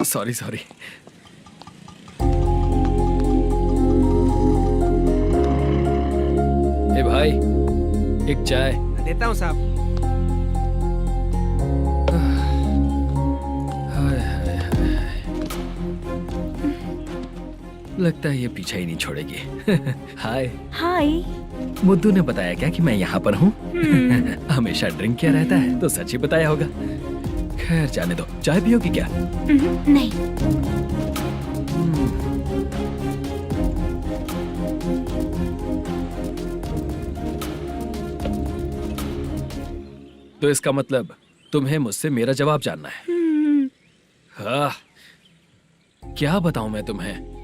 सॉरी। ए भाई, एक चाय। देता हूँ साहब। लगता है ये पीछा ही नहीं छोड़ेगी। हाय। हाय। मुद्दू ने बताया क्या कि मैं यहाँ पर हूँ? हमेशा ड्रिंक किया रहता है तो सच ही बताया होगा। खैर जाने दो, चाय पियोगी क्या? नहीं। तो इसका मतलब तुम्हें मुझसे मेरा जवाब जानना है? हाँ, क्या बताऊं मैं तुम्हें?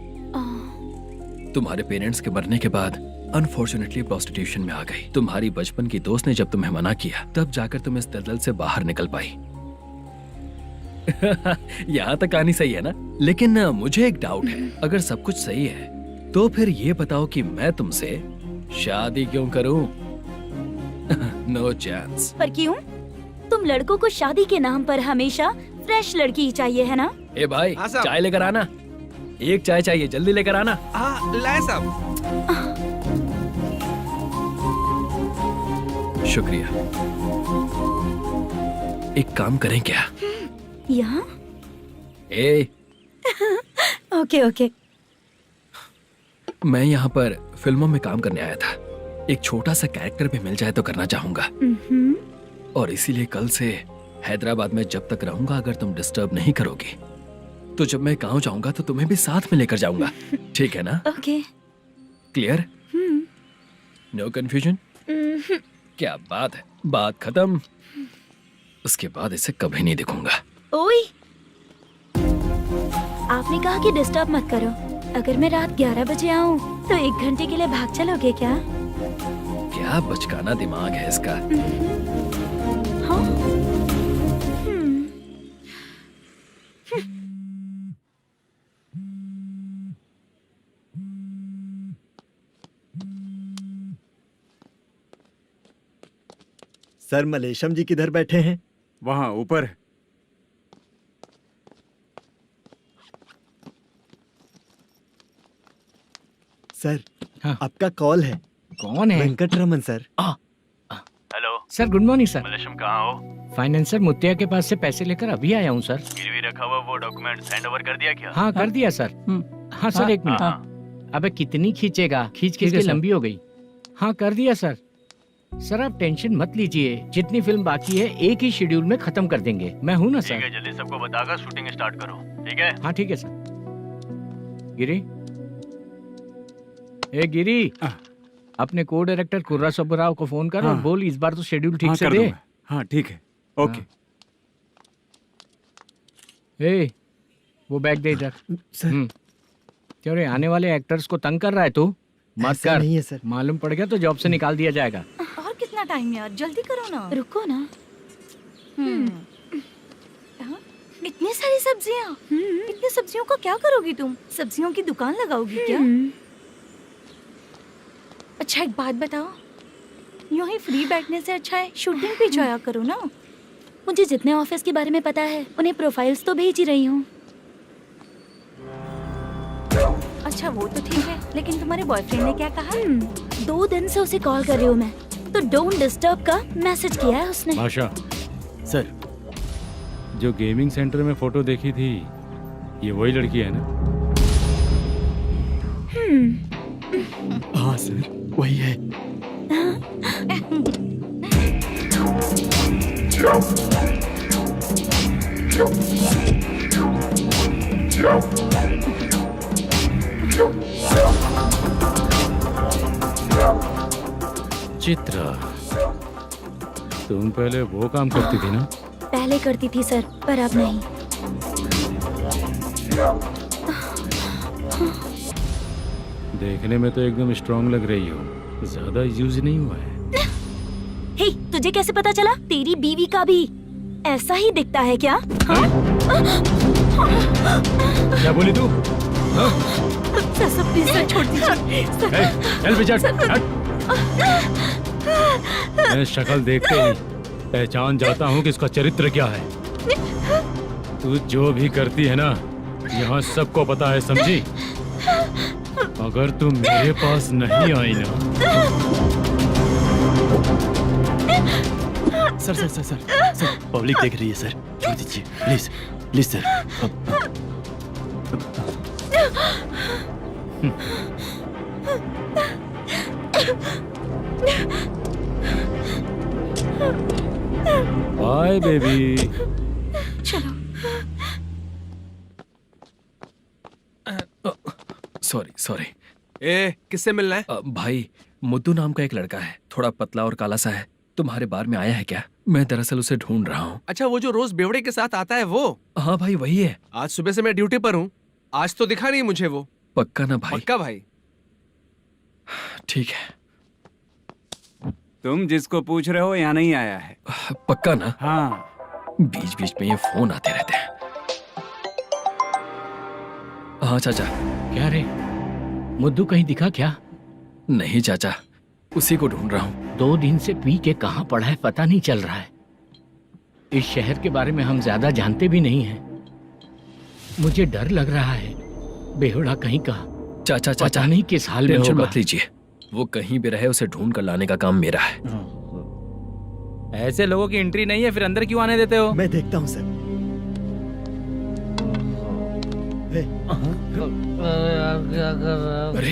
तुम्हारे पेरेंट्स के मरने के बाद अनफॉर्चुनेटली प्रोस्टिट्यूशन में आ गई। तुम्हारी बचपन की दोस्त ने जब तुम्हें मना किया, तब जाकर तुम इस दलदल से बाहर निकल पाई। यहाँ तक कहानी सही है ना, लेकिन मुझे एक डाउट है। अगर सब कुछ सही है तो फिर ये बताओ कि मैं तुमसे शादी क्यों करूं? No chance. पर क्यों? तुम लड़कों को शादी के नाम पर हमेशा फ्रेश लड़की ही चाहिए है ना? ए भाई, हाँ साहब। चाय लेकर आना। एक चाय चाहिए, जल्दी लेकर आना। हाँ लाए साहब। शुक्रिया। एक काम करें क्या? यहाँ? ए, ओके ओके। मैं यहाँ पर फिल्मों में काम करने आया था। एक छोटा सा कैरेक्टर भी मिल जाए तो करना चाहूंगा, और इसीलिए कल से हैदराबाद में जब तक रहूंगा, अगर तुम डिस्टर्ब नहीं करोगी तो जब मैं गांव जाऊंगा तो तुम्हें भी साथ में लेकर जाऊंगा। ठीक है ना? ओके। क्लियर? No confusion? क्या बात है, बात खत्म। उसके बाद इसे कभी नहीं दिखूंगा। ओए, आपने कहा कि डिस्टर्ब मत करो। अगर मैं रात 11 बजे आऊँ तो 1 घंटे के लिए भाग चलोगे क्या? क्या बचकाना दिमाग है इसका। हाँ? सर, मलेशम जी किधर बैठे हैं? वहाँ ऊपर। सर, हाँ। आपका कॉल है। कौन है? Venkataraman sir. Hello sir, good morning sir. Malesham कहाँ हो? फाइनेंसर मुत्तिया के पास से पैसे लेकर अभी आया हूँ सर। गिरवी रखा हुआ वो डॉक्यूमेंट हैंड ओवर कर दिया क्या? हाँ, कर दिया सर। हाँ सर, 1 मिनट। अबे कितनी खींचेगा, खींच खींच के लंबी हो गई। हाँ, कर दिया सर। सर आप टेंशन मत लीजिए, जितनी फिल्म बाकी है एक ही शेड्यूल में खत्म कर देंगे। मैं हूँ ना सर। ठीक है, जल्दी सबको बताकर शूटिंग स्टार्ट करो। ठीक है? हाँ ठीक है सर। गिरी, ए गिरी, अपने को डायरेक्टर कुर्रा सुब्बराव को फोन कर और बोल इस बार तो शेड्यूल ठीक से दे। हाँ ठीक है, ओके। ए, वो बैग दे इधर। क्यों रे, आने वाले एक्टर्स को तंग कर रहा है तू? मत ऐसा कर। नहीं है सर। मालूम पड़ गया तो जॉब से निकाल दिया जाएगा। और कितना टाइम यार, जल्दी करो ना। रुको ना। हाँ? इतनी सारी सब्जियाँ, इतनी सब्जियों का क्या करोगी तुम? सब्जियों की दुकान लगाओगी क्या? अच्छा एक बात बताओ, यूं ही फ्री बैठने से अच्छा है शूटिंग पे जाया करो ना। मुझे जितने ऑफिस के बारे में पता है उन्हें प्रोफाइल्स तो भेज ही रही हूँ। अच्छा वो तो ठीक है, लेकिन तुम्हारे बॉयफ्रेंड ने क्या कहा? 2 दिन से उसे कॉल कर रही हूँ मैं, तो डोंट डिस्टर्ब का मैसेज किया है उसने। भाषा सर, जो गेमिंग सेंटर में फोटो देखी थी, ये वही लड़की है ना? हाँ सर, वही है। चित्रा, तुम पहले वो काम करती थी ना? पहले करती थी सर, पर अब नहीं। देखने में तो एकदम स्ट्रांग लग रही हो, ज्यादा यूज नहीं हुआ है। हे, तुझे कैसे पता चला? तेरी बीवी का भी ऐसा ही दिखता है क्या? हाँ? क्या बोली तू? सर प्लीज सर, छोड़ दीजिए। चल बेटा, मैं शक्ल देखते ही पहचान जाता हूँ कि इसका चरित्र क्या है। तू जो भी करती है ना, यहाँ सबको पता है, समझी? अगर तू मेरे पास नहीं आई ना। सर, पब्लिक देख रही है सर, छोड़ दीजिए please, please sir. Bye baby. चलो। Sorry sorry. ए, किससे मिलना है? भाई, मुद्दू नाम का एक लड़का है, थोड़ा पतला और काला सा है। तुम्हारे बार में आया है क्या? मैं दरअसल उसे ढूंढ रहा हूँ। अच्छा, वो जो रोज बेवड़े के साथ आता है वो? हाँ भाई, वही है। आज सुबह से मैं ड्यूटी पर हूँ, आज तो दिखा नहीं मुझे वो। पक्का ना भाई? पक्का भाई। ठीक है। तुम जिसको पूछ रहे हो यहाँ नहीं आया है। पक्का ना? हाँ। बीच बीच में ये फोन आते रहते हैं। हाँ चाचा। क्या रे, मुद्दू कहीं दिखा क्या? नहीं चाचा, उसी को ढूंढ रहा हूँ। 2 दिन से पी के कहाँ पड़ा है पता नहीं चल रहा है। इस शहर के बारे में हम ज्यादा जानते भी नहीं हैं। मुझे डर लग रहा है, बेहुड़ा कहीं का। चाचा पता नहीं किस हाल में टेंशन होगा। मत लीजिए, वो कहीं भी रहे उसे ढूंढ कर लाने का काम मेरा है। ऐसे लोगों की एंट्री नहीं है, फिर अंदर क्यों आने देते हो? मैं देखता हूँ सर। अरे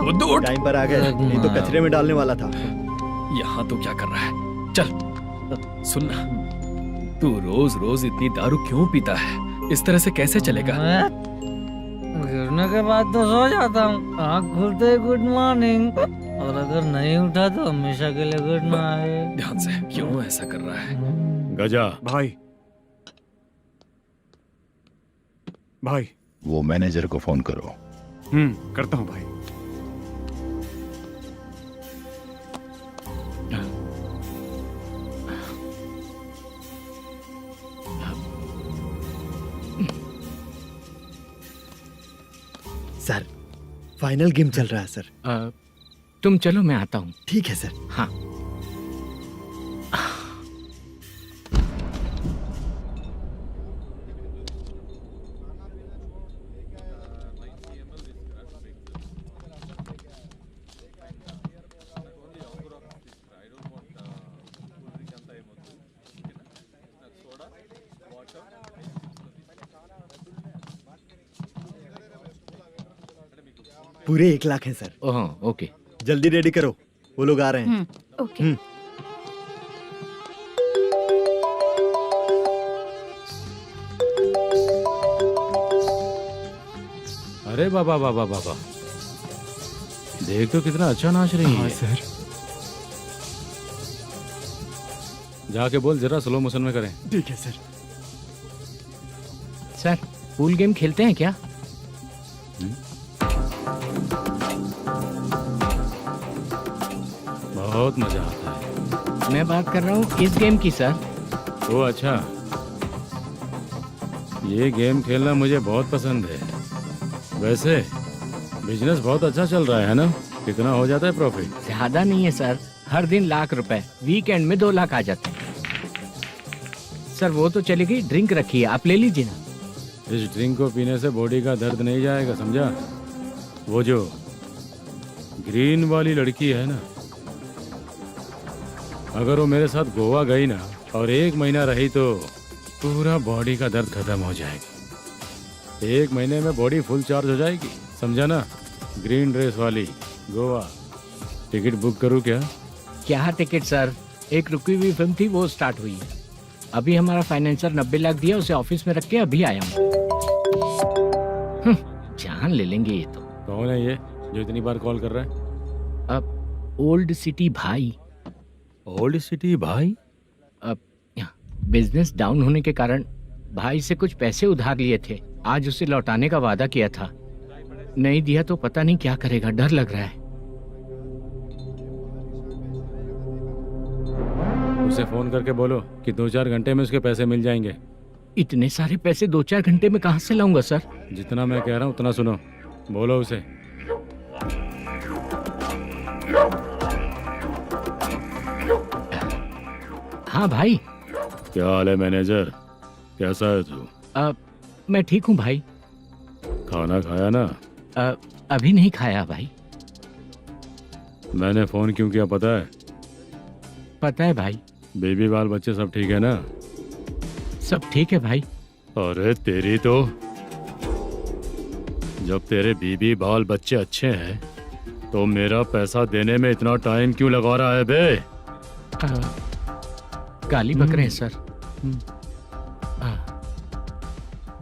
मुद्दू टाइम पर आ गए, नहीं तो कचरे में डालने वाला था। यहाँ तो क्या कर रहा है? चल सुनना, तू रोज रोज इतनी दारू क्यों पीता है? इस तरह से कैसे चलेगा? गिरने के बाद तो सो जाता हूँ, आँख खुलते ही गुड मॉर्निंग, और अगर नहीं उठा तो हमेशा के लिए गुड नाइट। ध्यान से, क्यों ऐसा कर रहा है? गजा भाई, भाई वो मैनेजर को फोन करो। करता हूँ भाई। सर फाइनल गेम चल रहा है सर। तुम चलो, मैं आता हूँ। ठीक है सर। हाँ। पूरे 1 लाख हैं सर। ओह ओके, जल्दी रेडी करो, वो लोग आ रहे हैं। ओके। अरे बाबा बाबा बाबा, देख तो कितना अच्छा नाच रही है। सर जाके बोल जरा स्लो मोशन में करें। ठीक है सर। सर पूल गेम खेलते हैं क्या? बहुत मजा आता है। मैं बात कर रहा हूँ इस गेम की सर। ओ अच्छा, ये गेम खेलना मुझे बहुत पसंद है। वैसे बिजनेस बहुत अच्छा चल रहा है ना? कितना हो जाता है प्रॉफिट? ज्यादा नहीं है सर, हर दिन लाख रुपए, वीकेंड में 2 लाख आ जाते हैं। सर वो तो चलेगी, ड्रिंक रखी है, आप ले लीजिए ना। इस ड्रिंक को पीने से बॉडी का दर्द नहीं जाएगा, समझा? वो जो ग्रीन वाली लड़की है ना, अगर वो मेरे साथ गोवा गई ना और 1 महीना रही तो पूरा बॉडी का दर्द खत्म हो जाएगा। 1 महीने में बॉडी फुल चार्ज हो जाएगी, समझा ना? ग्रीन ड्रेस वाली गोवा। टिकट बुक करूँ क्या? क्या टिकट सर, एक रुकी हुई फिल्म थी, वो स्टार्ट हुई है। अभी हमारा फाइनेंसर 90 लाख दिया, उसे ऑफिस में रख के अभी आया हूँ। जान ले लेंगे ये तो। कौन है ये जो इतनी बार कॉल कर रहा है? अब ओल्ड सिटी भाई। ओल्ड सिटी भाई? अब बिजनेस डाउन होने के कारण भाई से कुछ पैसे उधार लिए थे, आज उसे लौटाने का वादा किया था। नहीं दिया तो पता नहीं क्या करेगा, डर लग रहा है। उसे फोन करके बोलो कि 2-4 घंटे में उसके पैसे मिल जाएंगे। इतने सारे पैसे 2-4 घंटे में कहाँ से लाऊंगा सर? जितना मैं कह रहा हूँ उतना सुनो, बोलो उसे। हाँ भाई। क्या हाल है मैनेजर, कैसा है तू? मैं ठीक हूँ भाई। खाना खाया ना? अभी नहीं खाया भाई। मैंने फोन क्यों किया पता है? पता है भाई। बेबी बाल बच्चे सब ठीक है ना? सब ठीक है भाई। अरे तेरी तो, जब तेरे बीबी बाल बच्चे अच्छे हैं तो मेरा पैसा देने में इतना टाइम क्यों लगा रहा है बे? गाली बक रहे हैं सर।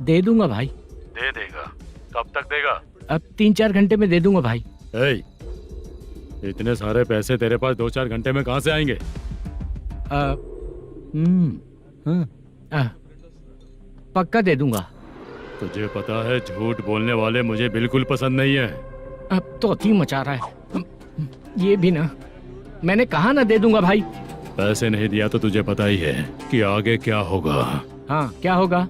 दे दूंगा भाई। दे देगा? कब तक देगा? अब 3-4 घंटे में दे दूंगा भाई। इतने सारे पैसे तेरे पास 2-4 घंटे में कहाँ से आएंगे? पक्का दे दूंगा। तुझे पता है झूठ बोलने वाले मुझे बिल्कुल पसंद नहीं है। अब तोती मचा रहा है ये भी ना। मैंने कहा ना दे दूंगा भाई। पैसे नहीं दिया तो तुझे पता ही है कि आगे क्या होगा। हाँ क्या होगा?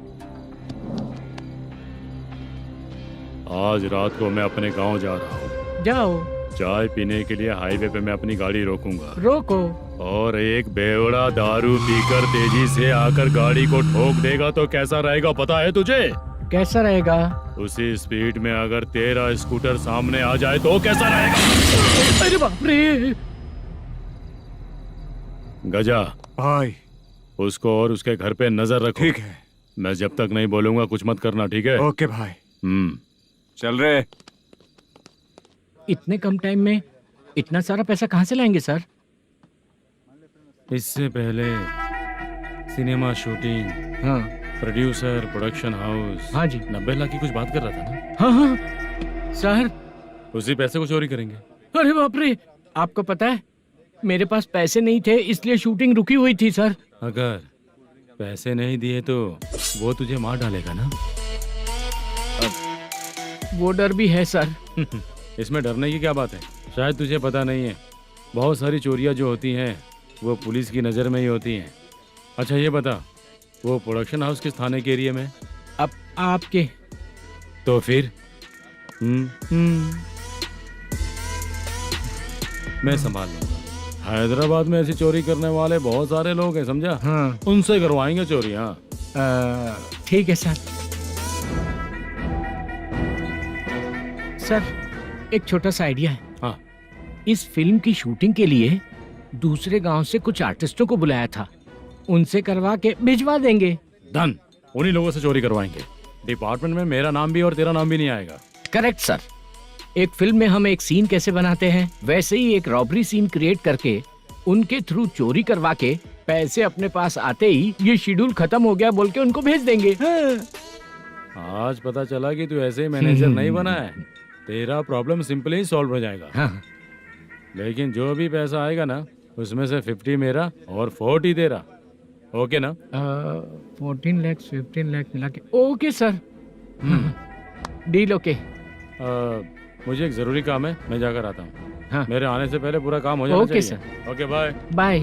आज रात को मैं अपने गांव जा रहा हूँ। जाओ। चाय पीने के लिए हाईवे पे मैं अपनी गाड़ी रोकूंगा। रोको। और एक बेवड़ा दारू पीकर तेजी से आकर गाड़ी को ठोक देगा तो कैसा रहेगा पता है तुझे? कैसा रहेगा? उसी स्पीड में अगर तेरा स्कूटर सामने आ जाए तो कैसा रहेगा? अरे बाप रे। गजा भाई, उसको और उसके घर पे नजर रखो। ठीक है। मैं जब तक नहीं बोलूंगा कुछ मत करना, ठीक है? ओके भाई। चल रहे। इतने कम टाइम में इतना सारा पैसा कहाँ से लाएंगे सर? इससे पहले सिनेमा शूटिंग, हाँ, प्रोड्यूसर, प्रोडक्शन हाउस, हाँ जी, 90 लाख की कुछ बात कर रहा था ना? हाँ हाँ सर। उसी पैसे को चोरी करेंगे। अरे बाप रे, आपको पता है मेरे पास पैसे नहीं थे इसलिए शूटिंग रुकी हुई थी सर। अगर पैसे नहीं दिए तो वो तुझे मार डालेगा ना? वो डर भी है सर। इसमें डरने की क्या बात है? शायद तुझे पता नहीं है, बहुत सारी चोरियां जो होती हैं वो पुलिस की नज़र में ही होती हैं। अच्छा ये बता, वो प्रोडक्शन हाउस किस थाने के एरिया में? अब आपके। तो फिर मैं संभाल लूंगा। हैदराबाद में ऐसी चोरी करने वाले बहुत सारे लोग हैं, समझा? हाँ। उनसे करवाएंगे चोरी। हाँ ठीक है सर। सर एक छोटा सा आइडिया है। हाँ। इस फिल्म की शूटिंग के लिए दूसरे गांव से कुछ आर्टिस्टों को बुलाया था, उनसे करवा के भिजवा देंगे। डन, उन्हीं लोगों से चोरी करवाएंगे। डिपार्टमेंट में मेरा नाम भी और तेरा नाम भी नहीं आएगा। Correct sir. एक फिल्म में हम एक सीन कैसे बनाते हैं वैसे ही एक रॉबरी सीन क्रिएट करके उनके थ्रू चोरी करवा के पैसे अपने पास आते ही ये शेड्यूल खत्म हो गया बोल के उनको भेज देंगे। आज पता चला कि तू ऐसे ही मैनेजर नहीं बना है। तेरा प्रॉब्लम सिंपली ही सॉल्व हो जाएगा। हाँ। लेकिन जो भी पैसा आएगा ना उसमें से 50 मेरा और 40 तेरा। ओके ना? 14 लाख 15 लाख मिला के। Okay sir. Deal okay. मुझे एक जरूरी काम है, मैं जाकर आता हूँ। हाँ। मेरे आने से पहले पूरा काम हो जाना ओके चाहिए। Sir. Okay bye. Bye.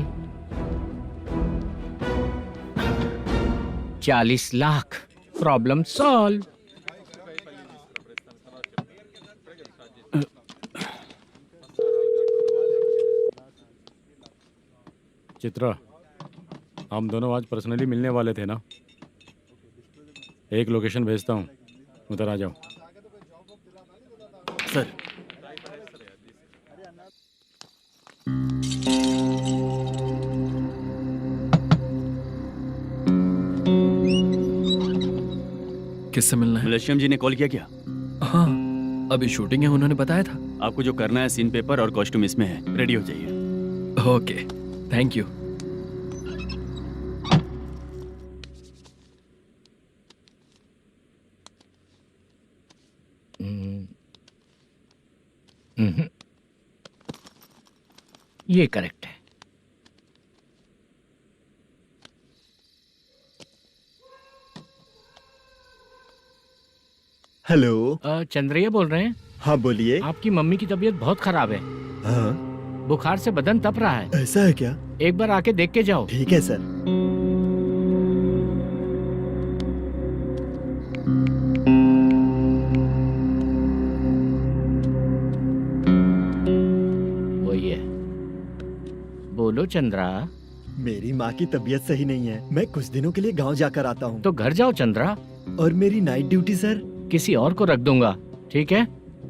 40 lakh, problem solve. Chitra, हम दोनों आज पर्सनली मिलने वाले थे ना? एक लोकेशन भेजता हूँ, उधर आ जाओ। सर किससे मिलना है? मलेशियम जी ने कॉल किया क्या? हाँ, अभी शूटिंग है, उन्होंने बताया था। आपको जो करना है, सीन पेपर और कॉस्ट्यूम इसमें है, रेडी हो जाइए। Okay, thank you. ये करेक्ट है। हेलो। चंद्रैया बोल रहे हैं? हाँ बोलिए। आपकी मम्मी की तबीयत बहुत खराब है। हाँ। बुखार से बदन तप रहा है। ऐसा है क्या? एक बार आके देख के जाओ। ठीक है सर। वही है। बोलो चंद्रा। मेरी माँ की तबीयत सही नहीं है, मैं कुछ दिनों के लिए गांव जाकर आता हूँ। तो घर जाओ चंद्रा। और मेरी नाइट ड्यूटी सर? किसी और को रख दूंगा, ठीक है?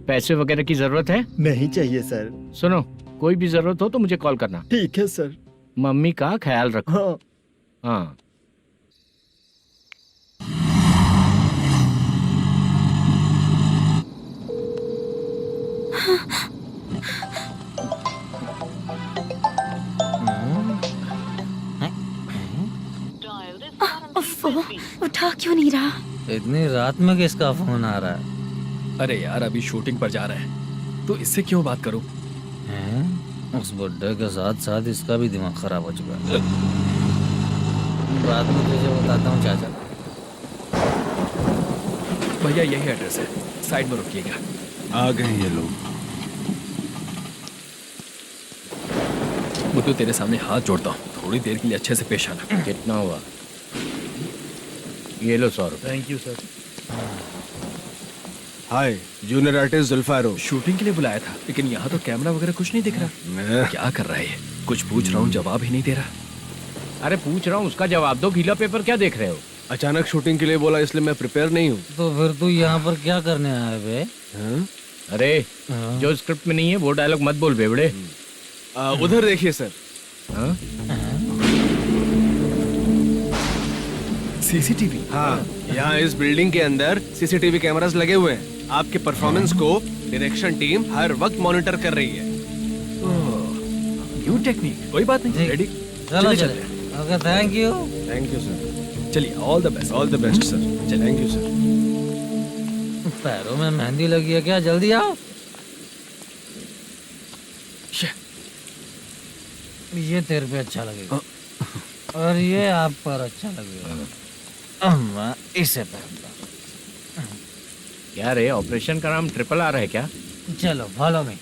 पैसे वगैरह की जरूरत है? नहीं चाहिए सर। सुनो, कोई भी जरूरत हो तो मुझे कॉल करना। ठीक है सर। मम्मी का ख्याल रखो। हाँ। हाँ। उठा क्यों नहीं रहा? इतनी रात में किसका फोन आ रहा है? अरे यार, अभी शूटिंग पर जा रहे हैं तो इससे क्यों बात करूं? उस बुड्ढे के साथ साथ इसका भी दिमाग खराब हो चुका है। रात में तुझे बताता हूँ चाचा। भैया यही एड्रेस है, साइड में रुकिएगा। आ गए ये लोग। बुद्धू, तेरे सामने हाथ जोड़ता हूँ, थोड़ी देर के लिए अच्छे से पेश आना। कितना हुआ? ये लो 100 रुपए। Thank you sir. Hi, junior artist Zulfar हो। शूटिंग के लिए बुलाया था, लेकिन यहाँ तो कैमरा वगैरह कुछ नहीं दिख रहा। क्या कर रहा है ये? कुछ पूछ रहा हूँ, जवाब ही नहीं दे रहा। अरे पूछ रहा हूँ, उसका जवाब दो। गीला पेपर क्या देख रहे हो? अचानक शूटिंग के लिए बोला, इसलिए मैं प्रिपेयर नहीं हूँ। तो फिर तू यहाँ पर क्या करने आया बे? अरे जो स्क्रिप्ट में नहीं है वो डायलॉग मत बोल बेवड़े। उधर देखिए सर। सीसीटीवी? हाँ, यहाँ इस बिल्डिंग के अंदर सीसीटीवी कैमरास लगे हुए हैं। आपके परफॉर्मेंस को डायरेक्शन टीम हर वक्त मॉनिटर कर रही है। न्यू टेक्निक, कोई बात नहीं। रेडी? चलो चले। Okay, thank you sir. चलिए, all the best. All the best sir. Thank you sir. पैरों में मेहंदी लगी है क्या? जल्दी आओ। ये तेरे पे अच्छा लगेगा और ये आप पर अच्छा लगेगा। मैं इसे पहनता। क्या रे, ऑपरेशन का नाम ट्रिपल आर है क्या? चलो फॉलो मी।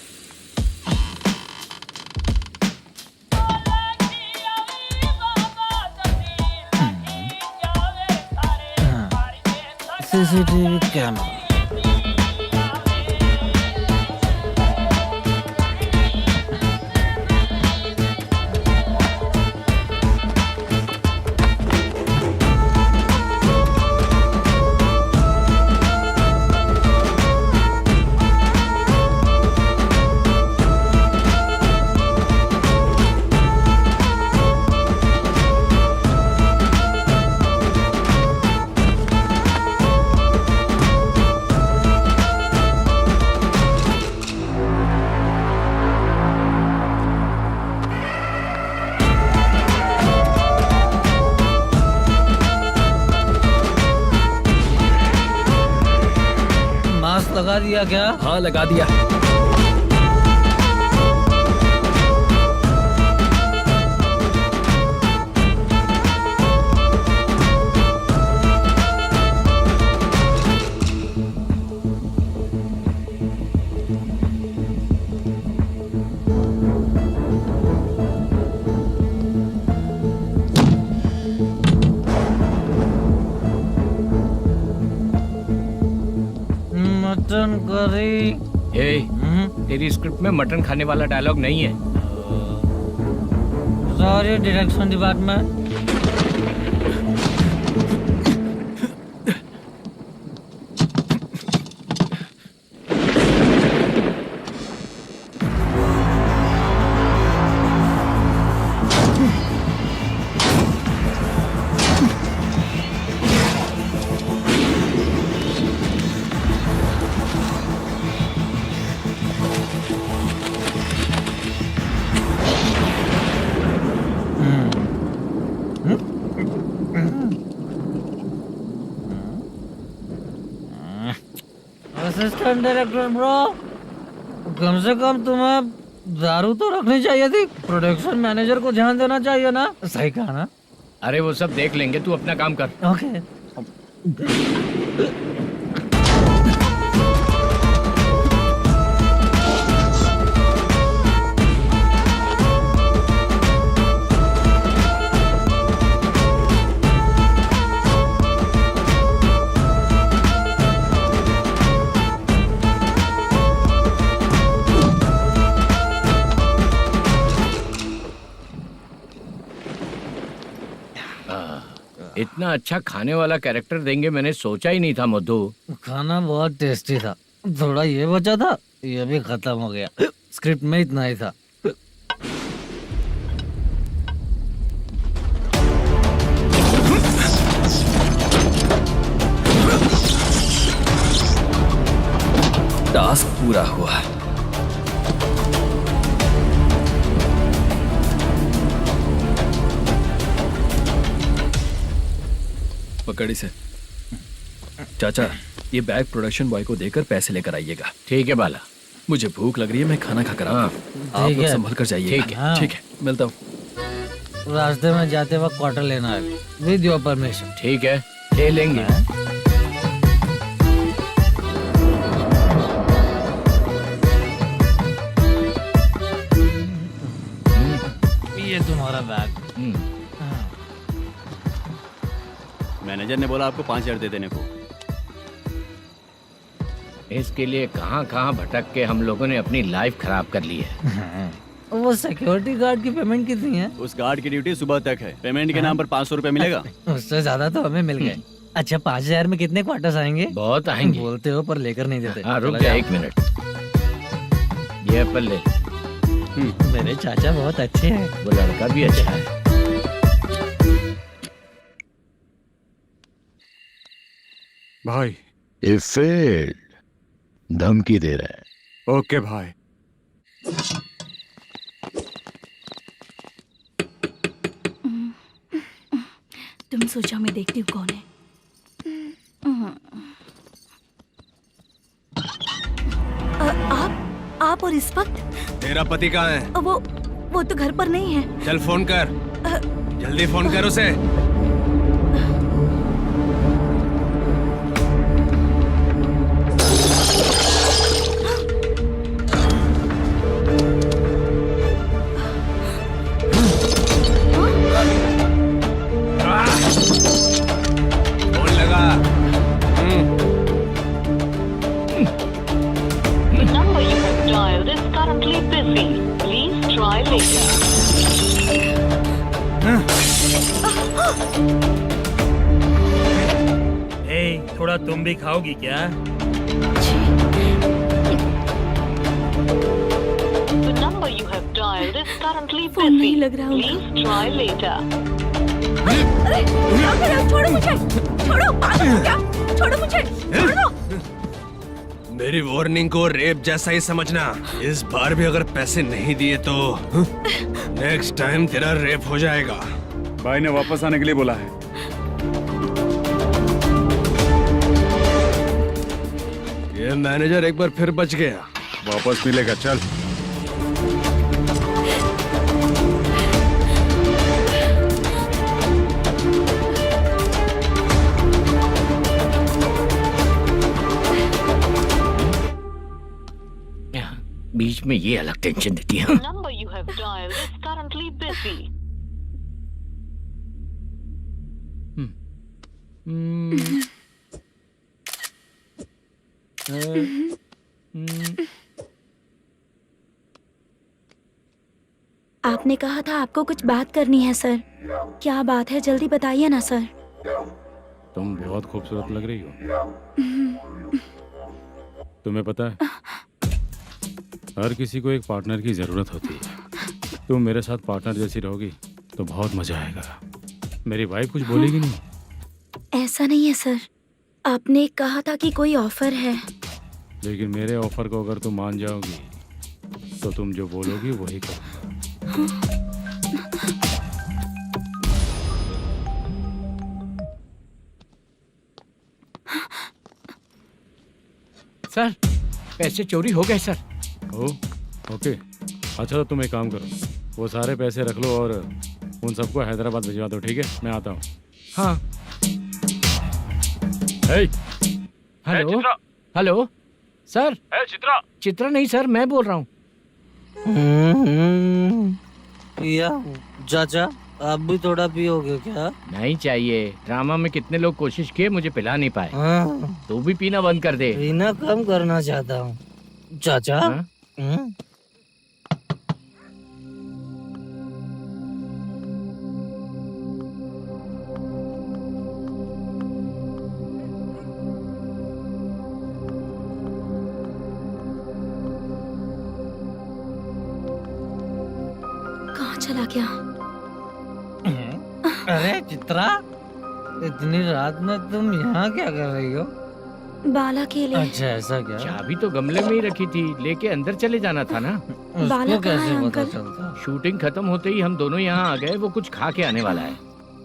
CCTV camera. लगा दिया क्या? हाँ, लगा दिया। Mutton curry. तेरी स्क्रिप्ट में मटन खाने वाला डायलॉग नहीं है। Sorry direction department. Assistant director bro, कम से कम तुम्हें दारू तो रखनी चाहिए थी। प्रोडक्शन मैनेजर को ध्यान देना चाहिए ना। सही कहा ना? अरे वो सब देख लेंगे, तू अपना काम कर। ओके। इतना अच्छा खाने वाला कैरेक्टर देंगे मैंने सोचा ही नहीं था मधु। खाना बहुत टेस्टी था। थोड़ा ये बचा था, ये भी खत्म हो गया। स्क्रिप्ट में इतना ही था। टास्क पूरा हुआ। पकड़ी से। चाचा, ये बैग प्रोडक्शन बॉय को देकर पैसे लेकर आइएगा। ठीक है बाला। मुझे भूख लग रही है, मैं खाना खाकर आता हूँ। आप लोग संभल कर जाइए। ठीक है। ठीक है, मिलता हूँ। रास्ते में जाते वक्त क्वार्टर लेना है, विद योर परमिशन। ठीक है, ले लेंगे। ये तुम्हारा बैग। मैनेजर ने बोला आपको 5,000 दे देने को। इसके लिए कहाँ कहाँ भटक के हम लोगों ने अपनी लाइफ खराब कर ली है। वो सिक्योरिटी गार्ड की पेमेंट कितनी है? उस गार्ड की ड्यूटी सुबह तक है। पेमेंट के नाम पर 500 रुपए मिलेगा। उससे ज्यादा तो हमें मिल गए। अच्छा 5000 में कितने क्वार्टर्स आएंगे? बहुत आएंगे। बोलते हो पर लेकर नहीं देते। हाँ रुक जा 1 मिनट, ये एप्पल ले। मेरे चाचा बहुत अच्छे हैं। वो लड़का भी अच्छा है। भाई ये फेल्ड, धमकी दे रहा है। ओके भाई। तुम सोचो मैं देखती हूँ कौन है। आप और इस वक्त? तेरा पति कहाँ है? वो तो घर पर नहीं है। चल फोन कर, जल्दी फोन कर उसे। फोन लगा। number you have dialed is currently busy. Please try later. थोड़ा तुम भी खाओगी क्या? The number you have dialed is currently busy. Please try later. अरे छोड़ो मुझे, छोड़ो, पागल हो क्या? छोड़ो मुझे, छोड़ो। मेरी वार्निंग को रेप जैसा ही समझना। इस बार भी अगर पैसे नहीं दिए तो नेक्स्ट टाइम तेरा रेप हो जाएगा। भाई ने वापस आने के लिए बोला है। ये मैनेजर एक बार फिर बच गया। वापस मिलेगा, चल। बीच में ये अलग टेंशन देती है। The number you have dialed is currently busy. आपने कहा था आपको कुछ बात करनी है सर। क्या बात है, जल्दी बताइए ना सर। तुम बहुत खूबसूरत लग रही हो। तुम्हें पता है, हर किसी को एक पार्टनर की जरूरत होती है। तुम मेरे साथ पार्टनर जैसी रहोगी तो बहुत मजा आएगा। मेरी वाइफ कुछ बोलेगी नहीं? ऐसा नहीं है सर, आपने कहा था कि कोई ऑफर है। लेकिन मेरे ऑफर को अगर तुम मान जाओगी तो तुम जो बोलोगी वही करूँगा। सर पैसे चोरी हो गए सर। ओके, अच्छा तो तुम एक काम करो, वो सारे पैसे रख लो और उन सबको हैदराबाद भिजवा दो, ठीक है? मैं आता हूँ। हाँ। Hello hello sir. Chitra? Chitra नहीं सर, मैं बोल रहा हूँ। या चाचा आप भी थोड़ा पियोगे क्या? नहीं चाहिए। ड्रामा में कितने लोग कोशिश किए, मुझे पिला नहीं पाए। तू भी पीना बंद कर दे। पीना कम करना चाहता हूँ चाचा। कहाँ चला गया? अरे चित्रा, इतनी रात में तुम यहाँ क्या कर रही हो? बाला के लिए। अच्छा ऐसा क्या? चाबी तो गमले में ही रखी थी, लेके अंदर चले जाना था ना। बाला उसको कहाँ है कैसे पता अंकल? चलता? शूटिंग खत्म होते ही हम दोनों यहाँ आ गए। वो कुछ खा के आने वाला है।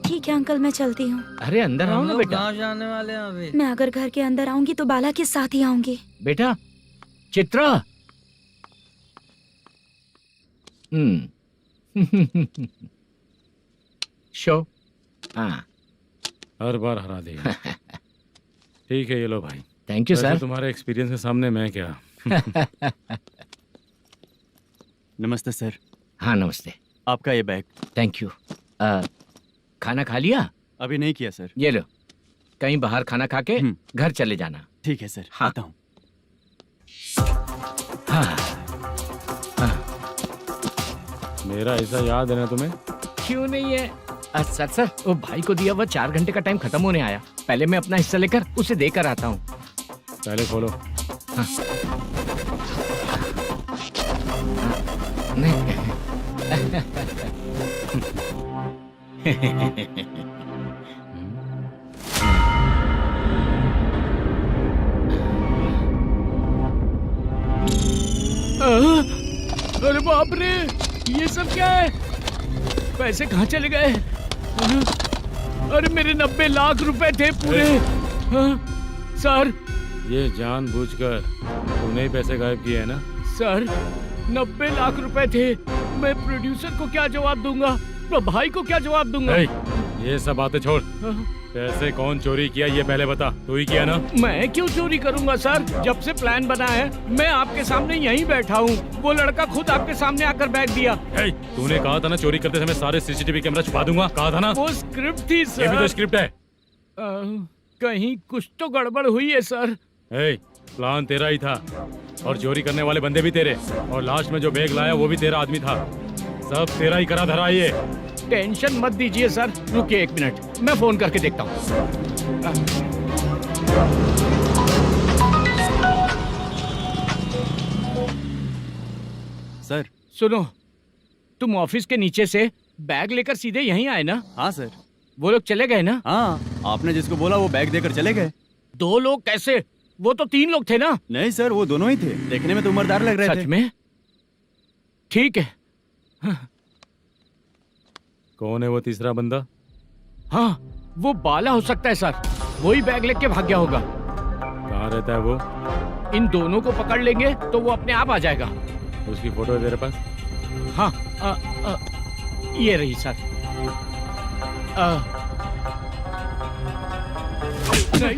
ठीक है अंकल, मैं चलती हूँ। अरे अंदर आओ हम ना लोग बेटा। कहाँ जाने वाले हैं अभी? मैं अगर घर के अंदर आऊंगी तो बाला के साथ ही आऊंगी। बेटा चित्रा। शो। हाँ हर बार हरा देगा। ठीक है, ये लो भाई। Thank you sir. तुम्हारे एक्सपीरियंस के सामने मैं क्या। नमस्ते सर। हाँ नमस्ते। आपका ये बैग। Thank you. खाना खा लिया? अभी नहीं किया सर। ये लो, कहीं बाहर खाना खा के घर चले जाना। ठीक है सर। हाँ। आता हूँ। मेरा ऐसा याद है ना तुम्हें? क्यों नहीं है? सर वो भाई को दिया हुआ 4 घंटे का टाइम खत्म होने आया। पहले मैं अपना हिस्सा लेकर उसे देकर आता हूँ। पहले खोलो। हाँ। अरे बाप रे, ये सब क्या है? पैसे कहाँ चले गए? अरे मेरे 90 लाख रुपए थे पूरे। सर, ये जानबूझकर तूने ही पैसे गायब किए हैं ना? सर 90 लाख रुपए थे। मैं प्रोड्यूसर को क्या जवाब दूंगा? तो भाई को क्या जवाब दूंगा? ये सब बातें छोड़। पैसे कौन चोरी किया ये पहले बता। तू ही किया ना? मैं क्यों चोरी करूंगा सर? जब से प्लान बना है मैं आपके सामने यहीं बैठा हूँ। वो लड़का खुद आपके सामने आकर बैग दिया। तूने कहा था ना चोरी करते समय सारे सीसीटीवी कैमरा छुपा दूंगा। कहा था ना? वो स्क्रिप्ट थी सर। ये भी तो स्क्रिप्ट है। कहीं कुछ तो गड़बड़ हुई है सर। प्लान तेरा ही था और चोरी करने वाले बंदे भी तेरे, और लास्ट में जो बैग लाया वो भी तेरा आदमी था। सब तेरा ही करा धरा। ये टेंशन मत दीजिए सर। रुकिए 1 मिनट, मैं फोन करके देखता हूँ। सर सुनो, तुम ऑफिस के नीचे से बैग लेकर सीधे यहीं आए ना? हाँ सर। वो लोग चले गए ना? हाँ, आपने जिसको बोला वो बैग देकर चले गए। 2 लोग कैसे? वो तो 3 लोग थे ना? नहीं सर, वो दोनों ही थे। देखने में तो उम्रदार लग रहे थे। सच में? ठीक है। कौन है वो तीसरा बंदा? हाँ, वो बाला हो सकता है सर। वही बैग लेके भाग गया होगा। कहाँ रहता है वो? इन दोनों को पकड़ लेंगे तो वो अपने आप आ जाएगा। उसकी फोटो है तेरे पास? हाँ, ये रही सर। नहीं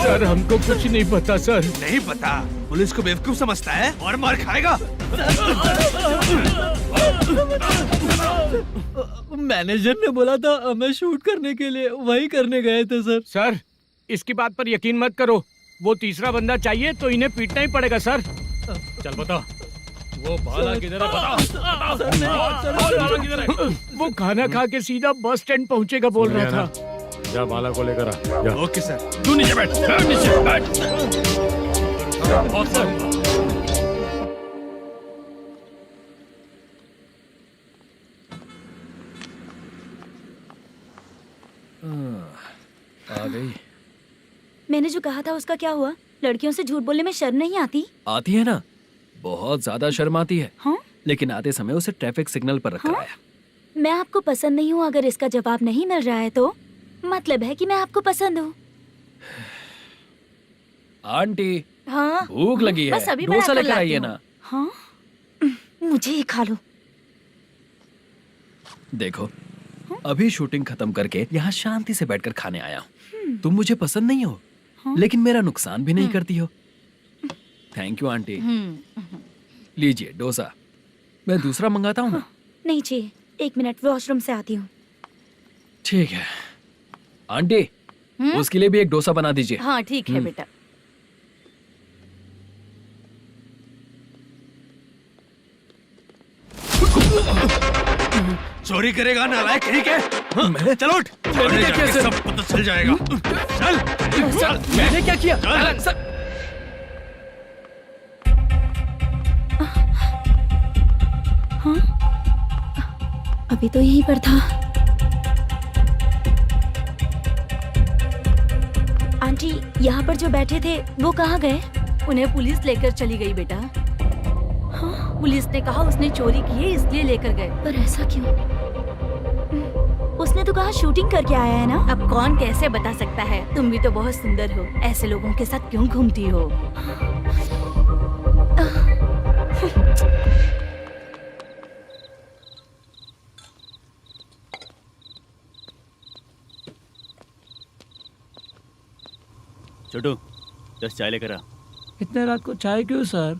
सर, हमको कुछ नहीं पता सर। नहीं पता? पुलिस को बेवकूफ समझता है और मार खाएगा। मैनेजर ने बोला था हमें शूट करने के लिए, वही करने गए थे सर। सर, इसकी बात पर यकीन मत करो। वो तीसरा बंदा चाहिए तो इन्हें पीटना ही पड़ेगा सर। चल बता, वो बाला किधर है? बता। वो खाना खा के सीधा बस स्टैंड पहुंचेगा बोल रहा था। जा बाला को लेकर आ। जा। Okay sir. तू नीचे बैठ। नीचे बैठ। आ गई। मैंने जो कहा था उसका क्या हुआ? लड़कियों से झूठ बोलने में शर्म नहीं आती? आती है ना, बहुत ज्यादा शर्म आती है। हाँ? लेकिन आते समय उसे ट्रैफिक सिग्नल पर रखा है। मैं आपको पसंद नहीं हूँ अगर इसका जवाब नहीं मिल रहा है तो मतलब है कि मैं आपको पसंद हूँ। आंटी, हाँ? भूख लगी है, बस अभी डोसा बनाकर लेकर आइए लाती ना। हूँ। हाँ? मुझे ही खा लो। देखो, अभी शूटिंग खत्म करके यहाँ शांति से बैठकर खाने आया हूँ। तुम मुझे पसंद नहीं हो, लेकिन मेरा नुकसान भी नहीं करती हो। Thank you aunty. लीजिए डोसा। मैं दूसरा मंगाता हूँ ना? नहीं चाहिए, 1 मिनट वॉशरूम से आती हूँ। ठीक है आंटी, उसके लिए भी एक डोसा बना दीजिए। हाँ ठीक है बेटा। चोरी करेगा नालायक, ठीक है? चलो उठ। मैंने क्या किया? सब पता चल जाएगा। चल। मैंने क्या किया? हाँ? अभी तो यहीं पर था। आंटी, यहाँ पर जो बैठे थे वो कहाँ गए? उन्हें पुलिस लेकर चली गई बेटा। हाँ? पुलिस ने कहा उसने चोरी की है इसलिए लेकर गए। पर ऐसा क्यों? उसने तो कहा शूटिंग करके आया है ना। अब कौन कैसे बता सकता है? तुम भी तो बहुत सुंदर हो, ऐसे लोगों के साथ क्यों घूमती हो? छोटू 10 चाय लेकर आ। इतने रात को चाय क्यों सर?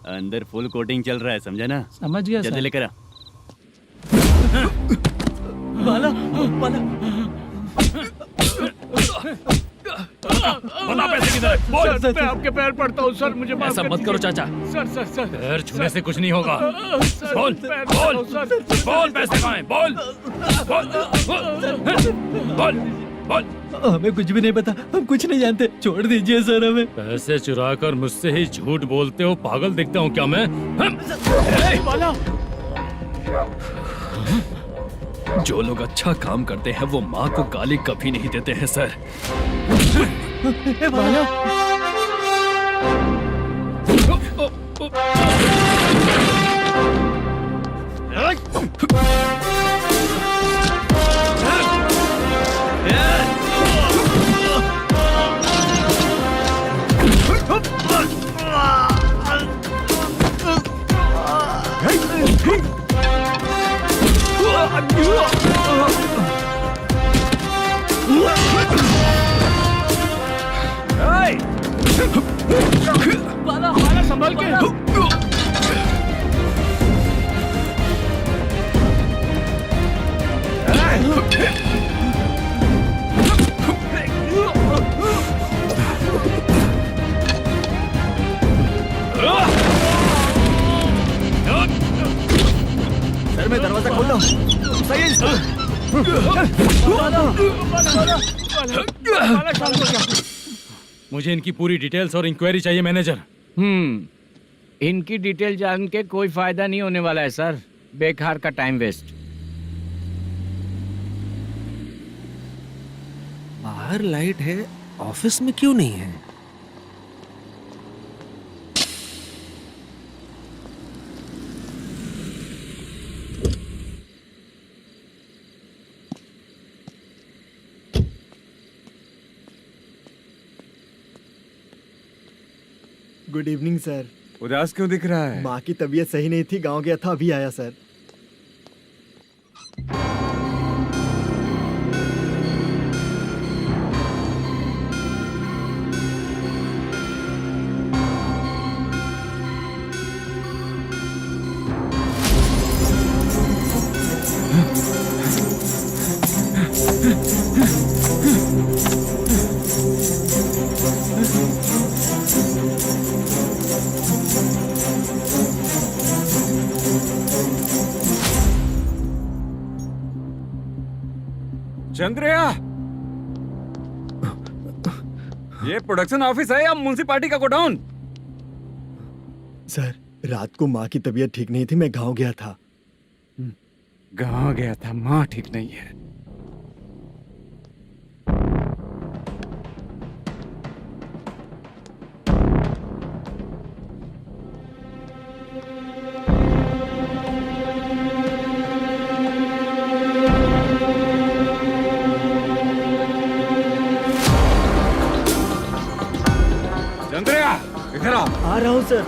अंदर फुल कोटिंग चल रहा है, समझा ना? समझ गया जल्दी सर। लेकर आ। बाला, बाला। बता पैसे किधर है? बोल। सर, मैं आपके पैर पड़ता हूँ सर, मुझे माफ ऐसा कर मत करो दीजिए। चाचा। सर पैर छूने से कुछ नहीं होगा। सर, बोल पैर बोल पड़ता हूँ, सर। बोल पैसे कहाँ हैं? बोल बोल बोल। हमें कुछ भी नहीं पता, हम कुछ नहीं जानते, छोड़ दीजिए सर हमें। पैसे चुरा कर मुझसे ही झूठ बोलते हो, पागल दिखता हूँ क्या मैं? जो लोग अच्छा काम करते हैं वो माँ को गाली कभी नहीं देते हैं सर। बाला संभाल के। सर मैं दरवाजा खोलता हूँ। सही है मुझे इनकी पूरी डिटेल्स और इंक्वायरी चाहिए मैनेजर। इनकी डिटेल जान के कोई फायदा नहीं होने वाला है सर, बेकार का टाइम वेस्ट। बाहर लाइट है, ऑफिस में क्यों नहीं है? Good evening sir. उदास क्यों दिख रहा है? माँ की तबीयत सही नहीं थी, गांव गया था, अभी आया सर। चंद्रया, ये प्रोडक्शन ऑफिस है या म्युनिसिपालिटी का गोडाउन? सर रात को माँ की तबीयत ठीक नहीं थी, मैं गांव गया था। गांव गया था, माँ ठीक नहीं है। चंद्रया, इधर आओ। आ रहा हूँ सर।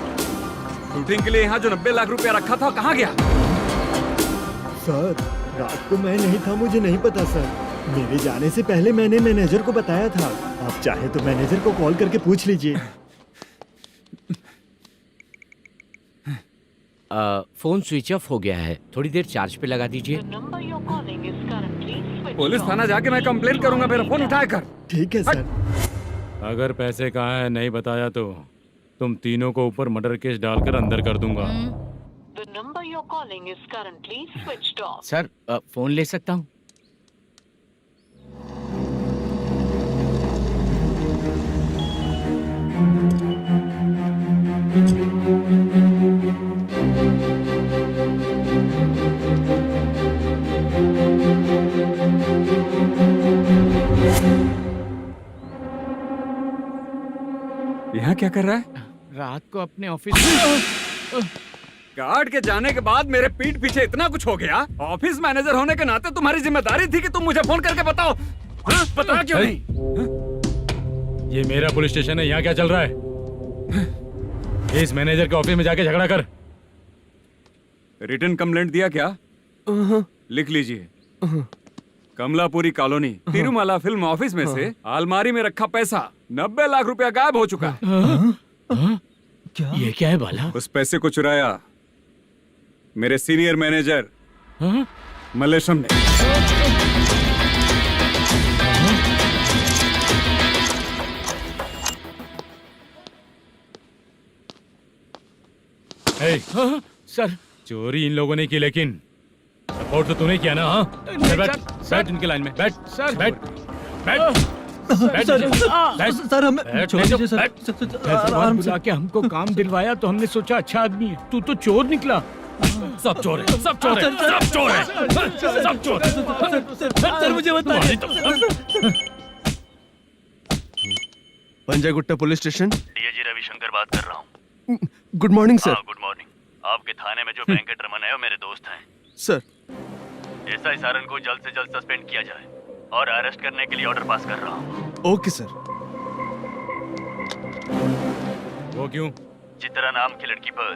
शूटिंग के लिए यहाँ जो 90 लाख रुपया रखा था कहाँ गया? सर रात को मैं नहीं था, मुझे नहीं पता सर। मेरे जाने से पहले मैंने मैनेजर को बताया था। आप चाहे तो मैनेजर को कॉल करके पूछ लीजिए। फोन स्विच ऑफ हो गया है, थोड़ी देर चार्ज पे लगा दीजिए। पुलिस थाना जाके मैं कंप्लेंट करूंगा, मेरा फोन उठाया कर। ठीक है सर। अगर पैसे कहाँ है नहीं बताया तो तुम तीनों को ऊपर मर्डर केस डालकर अंदर कर दूंगा। The number you're calling is currently switched off. Sir phone ले सकता हूँ? यहाँ क्या कर रहा है? रात को अपने ऑफिस गार्ड के जाने के बाद मेरे पीठ पीछे इतना कुछ हो गया। ऑफिस मैनेजर होने के नाते तुम्हारी जिम्मेदारी थी कि तुम मुझे फोन करके बताओ। हाँ? पता क्यों नहीं? ये मेरा पुलिस स्टेशन है, यहाँ क्या चल रहा है? इस मैनेजर के ऑफिस में जाके झगड़ा कर। रिटन कंप्लेंट दिया क्या? लिख लीजिए। Kamalapuri colony, Tirumala film office में से अलमारी में रखा पैसा 90 लाख रुपया गायब हो चुका है। ये क्या है बाला? उस पैसे को चुराया मेरे सीनियर मैनेजर मल्लेशम ने। हे, सर चोरी इन लोगों ने की, लेकिन सपोर्ट तो तूने किया ना? हाँ, चल बैठ, बैठ इनके लाइन में, बैठ, सर, बैठ, बैठ, बैठ, सर हमें बैठ, छोड़ दीजिए सर। बैठ। आराम बुला के हमको काम दिलवाया तो हमने सोचा अच्छा आदमी है, तू तो चोर निकला। सब चोर है, सब चोर है, सब चोर है, सब चोर है। सर मुझे बताइए। Punjagutta police station. DIG Ravishankar बात कर रहा हूँ। Good morning sir. Good morning. आपके थाने में जो वेंकटरमन है वो मेरे दोस्त हैं। सर एसआई सारन को जल्द से जल्द सस्पेंड किया जाए और अरेस्ट करने के लिए ऑर्डर पास कर रहा हूँ। Okay sir. वो क्यों? चित्रा नाम की लड़की पर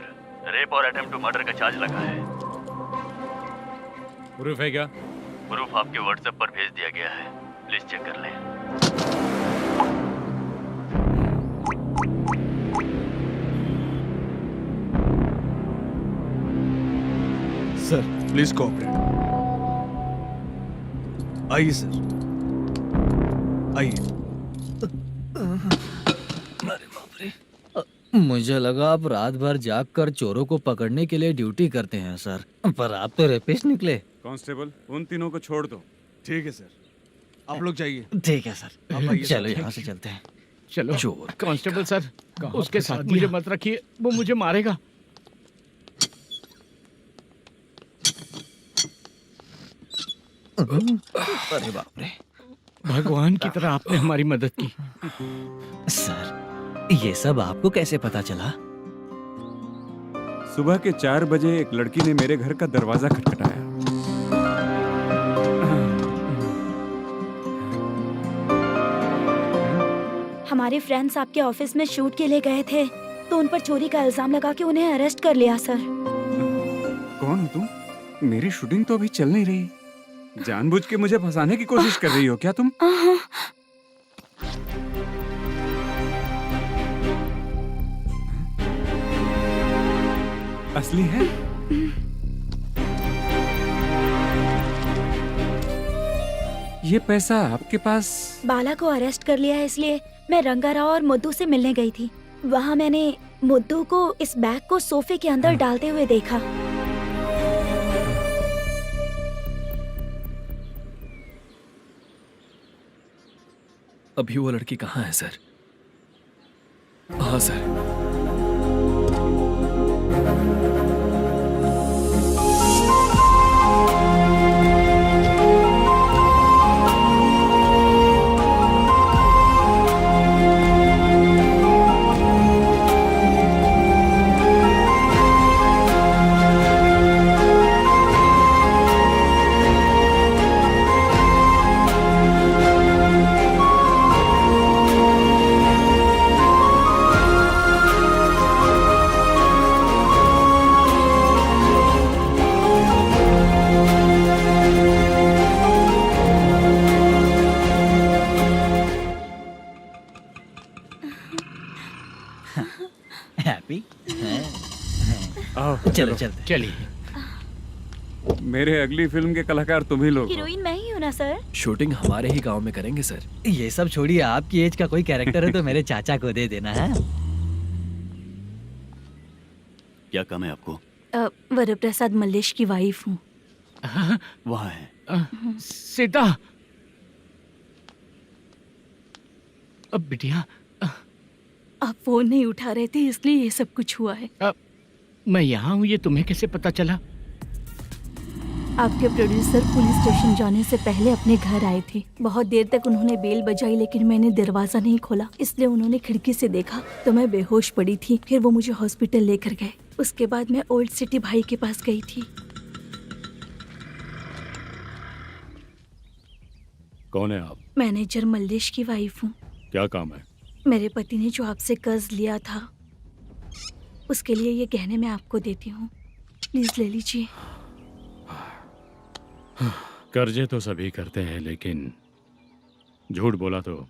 रेप और अटेम्प्ट टू मर्डर का चार्ज लगा है। प्रूफ है क्या? प्रूफ आपके व्हाट्सएप पर भेज दिया गया है, प्लीज चेक कर लें। Sir please cooperate. आइए सर, आइए। मुझे लगा आप रात भर जाग कर चोरों को पकड़ने के लिए ड्यूटी करते हैं सर, पर आप तो रेपिस्ट निकले। कांस्टेबल, उन तीनों को छोड़ दो। ठीक है सर, आप लोग जाइए। ठीक है सर, आप आइए। चलो यहाँ से चलते हैं। चलो चोर कांस्टेबल सर, उसके साथ मुझे मत रखिए, वो मुझे मारेगा। अरे बाप रे, भगवान की तरह आपने हमारी मदद की। सर ये सब आपको कैसे पता चला? सुबह के 4 बजे एक लड़की ने मेरे घर का दरवाजा खटखटाया। हमारे फ्रेंड्स आपके ऑफिस में शूट के लिए गए थे तो उन पर चोरी का इल्जाम लगा के उन्हें अरेस्ट कर लिया सर। कौन हो तुम? मेरी शूटिंग तो अभी चल नहीं रही। जानबूझ के मुझे फंसाने की कोशिश कर रही हो क्या तुम? असली है? ये पैसा आपके पास? बाला को अरेस्ट कर लिया है इसलिए मैं रंगाराव और मुद्दू से मिलने गई थी। वहाँ मैंने मुद्दू को इस बैग को सोफे के अंदर डालते हुए देखा। अभी वो लड़की कहाँ है सर? हाँ सर। हैप्पी? चलो चलते। चलिए। मेरे अगली फिल्म के कलाकार तुम ही लोग हो। हीरोइन मैं ही हूँ ना सर। शूटिंग हमारे ही गांव में करेंगे सर। ये सब छोड़िए, आपकी एज का कोई कैरेक्टर है तो मेरे चाचा को दे देना है। क्या काम है आपको? वरप्रसाद मल्लेश की वाइफ हूँ। वहाँ है। सीता। अब बिटिया, आप फोन नहीं उठा रहे थे इसलिए ये सब कुछ हुआ है। मैं यहाँ हूँ, ये तुम्हें कैसे पता चला? आपके प्रोड्यूसर पुलिस स्टेशन जाने से पहले अपने घर आए थे। बहुत देर तक उन्होंने बेल बजाई लेकिन मैंने दरवाजा नहीं खोला, इसलिए उन्होंने खिड़की से देखा तो मैं बेहोश पड़ी थी। फिर वो मुझे हॉस्पिटल लेकर गए। उसके बाद मैं ओल्ड सिटी भाई के पास गई थी। कौन है आप? मैनेजर मल्लेश की वाइफ हूँ। क्या काम है? मेरे पति ने जो आपसे कर्ज लिया था उसके लिए ये गहने मैं आपको देती हूँ, प्लीज ले लीजिए। कर्जे तो सभी करते हैं, लेकिन झूठ बोला तो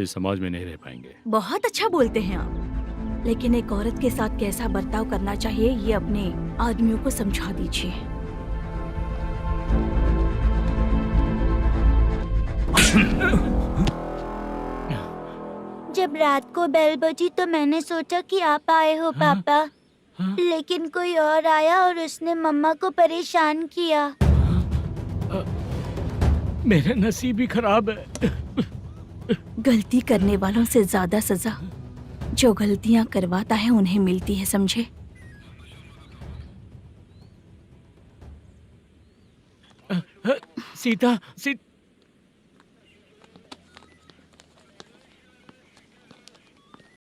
इस समाज में नहीं रह पाएंगे। बहुत अच्छा बोलते हैं आप, लेकिन एक औरत के साथ कैसा बर्ताव करना चाहिए ये अपने आदमियों को समझा दीजिए। जब रात को बेल बजी तो मैंने सोचा कि आप आए हो पापा। लेकिन कोई और आया और उसने मम्मा को परेशान किया। मेरा नसीब ही खराब है। गलती करने वालों से ज्यादा सजा जो गलतियां करवाता है उन्हें मिलती है, समझे? सीता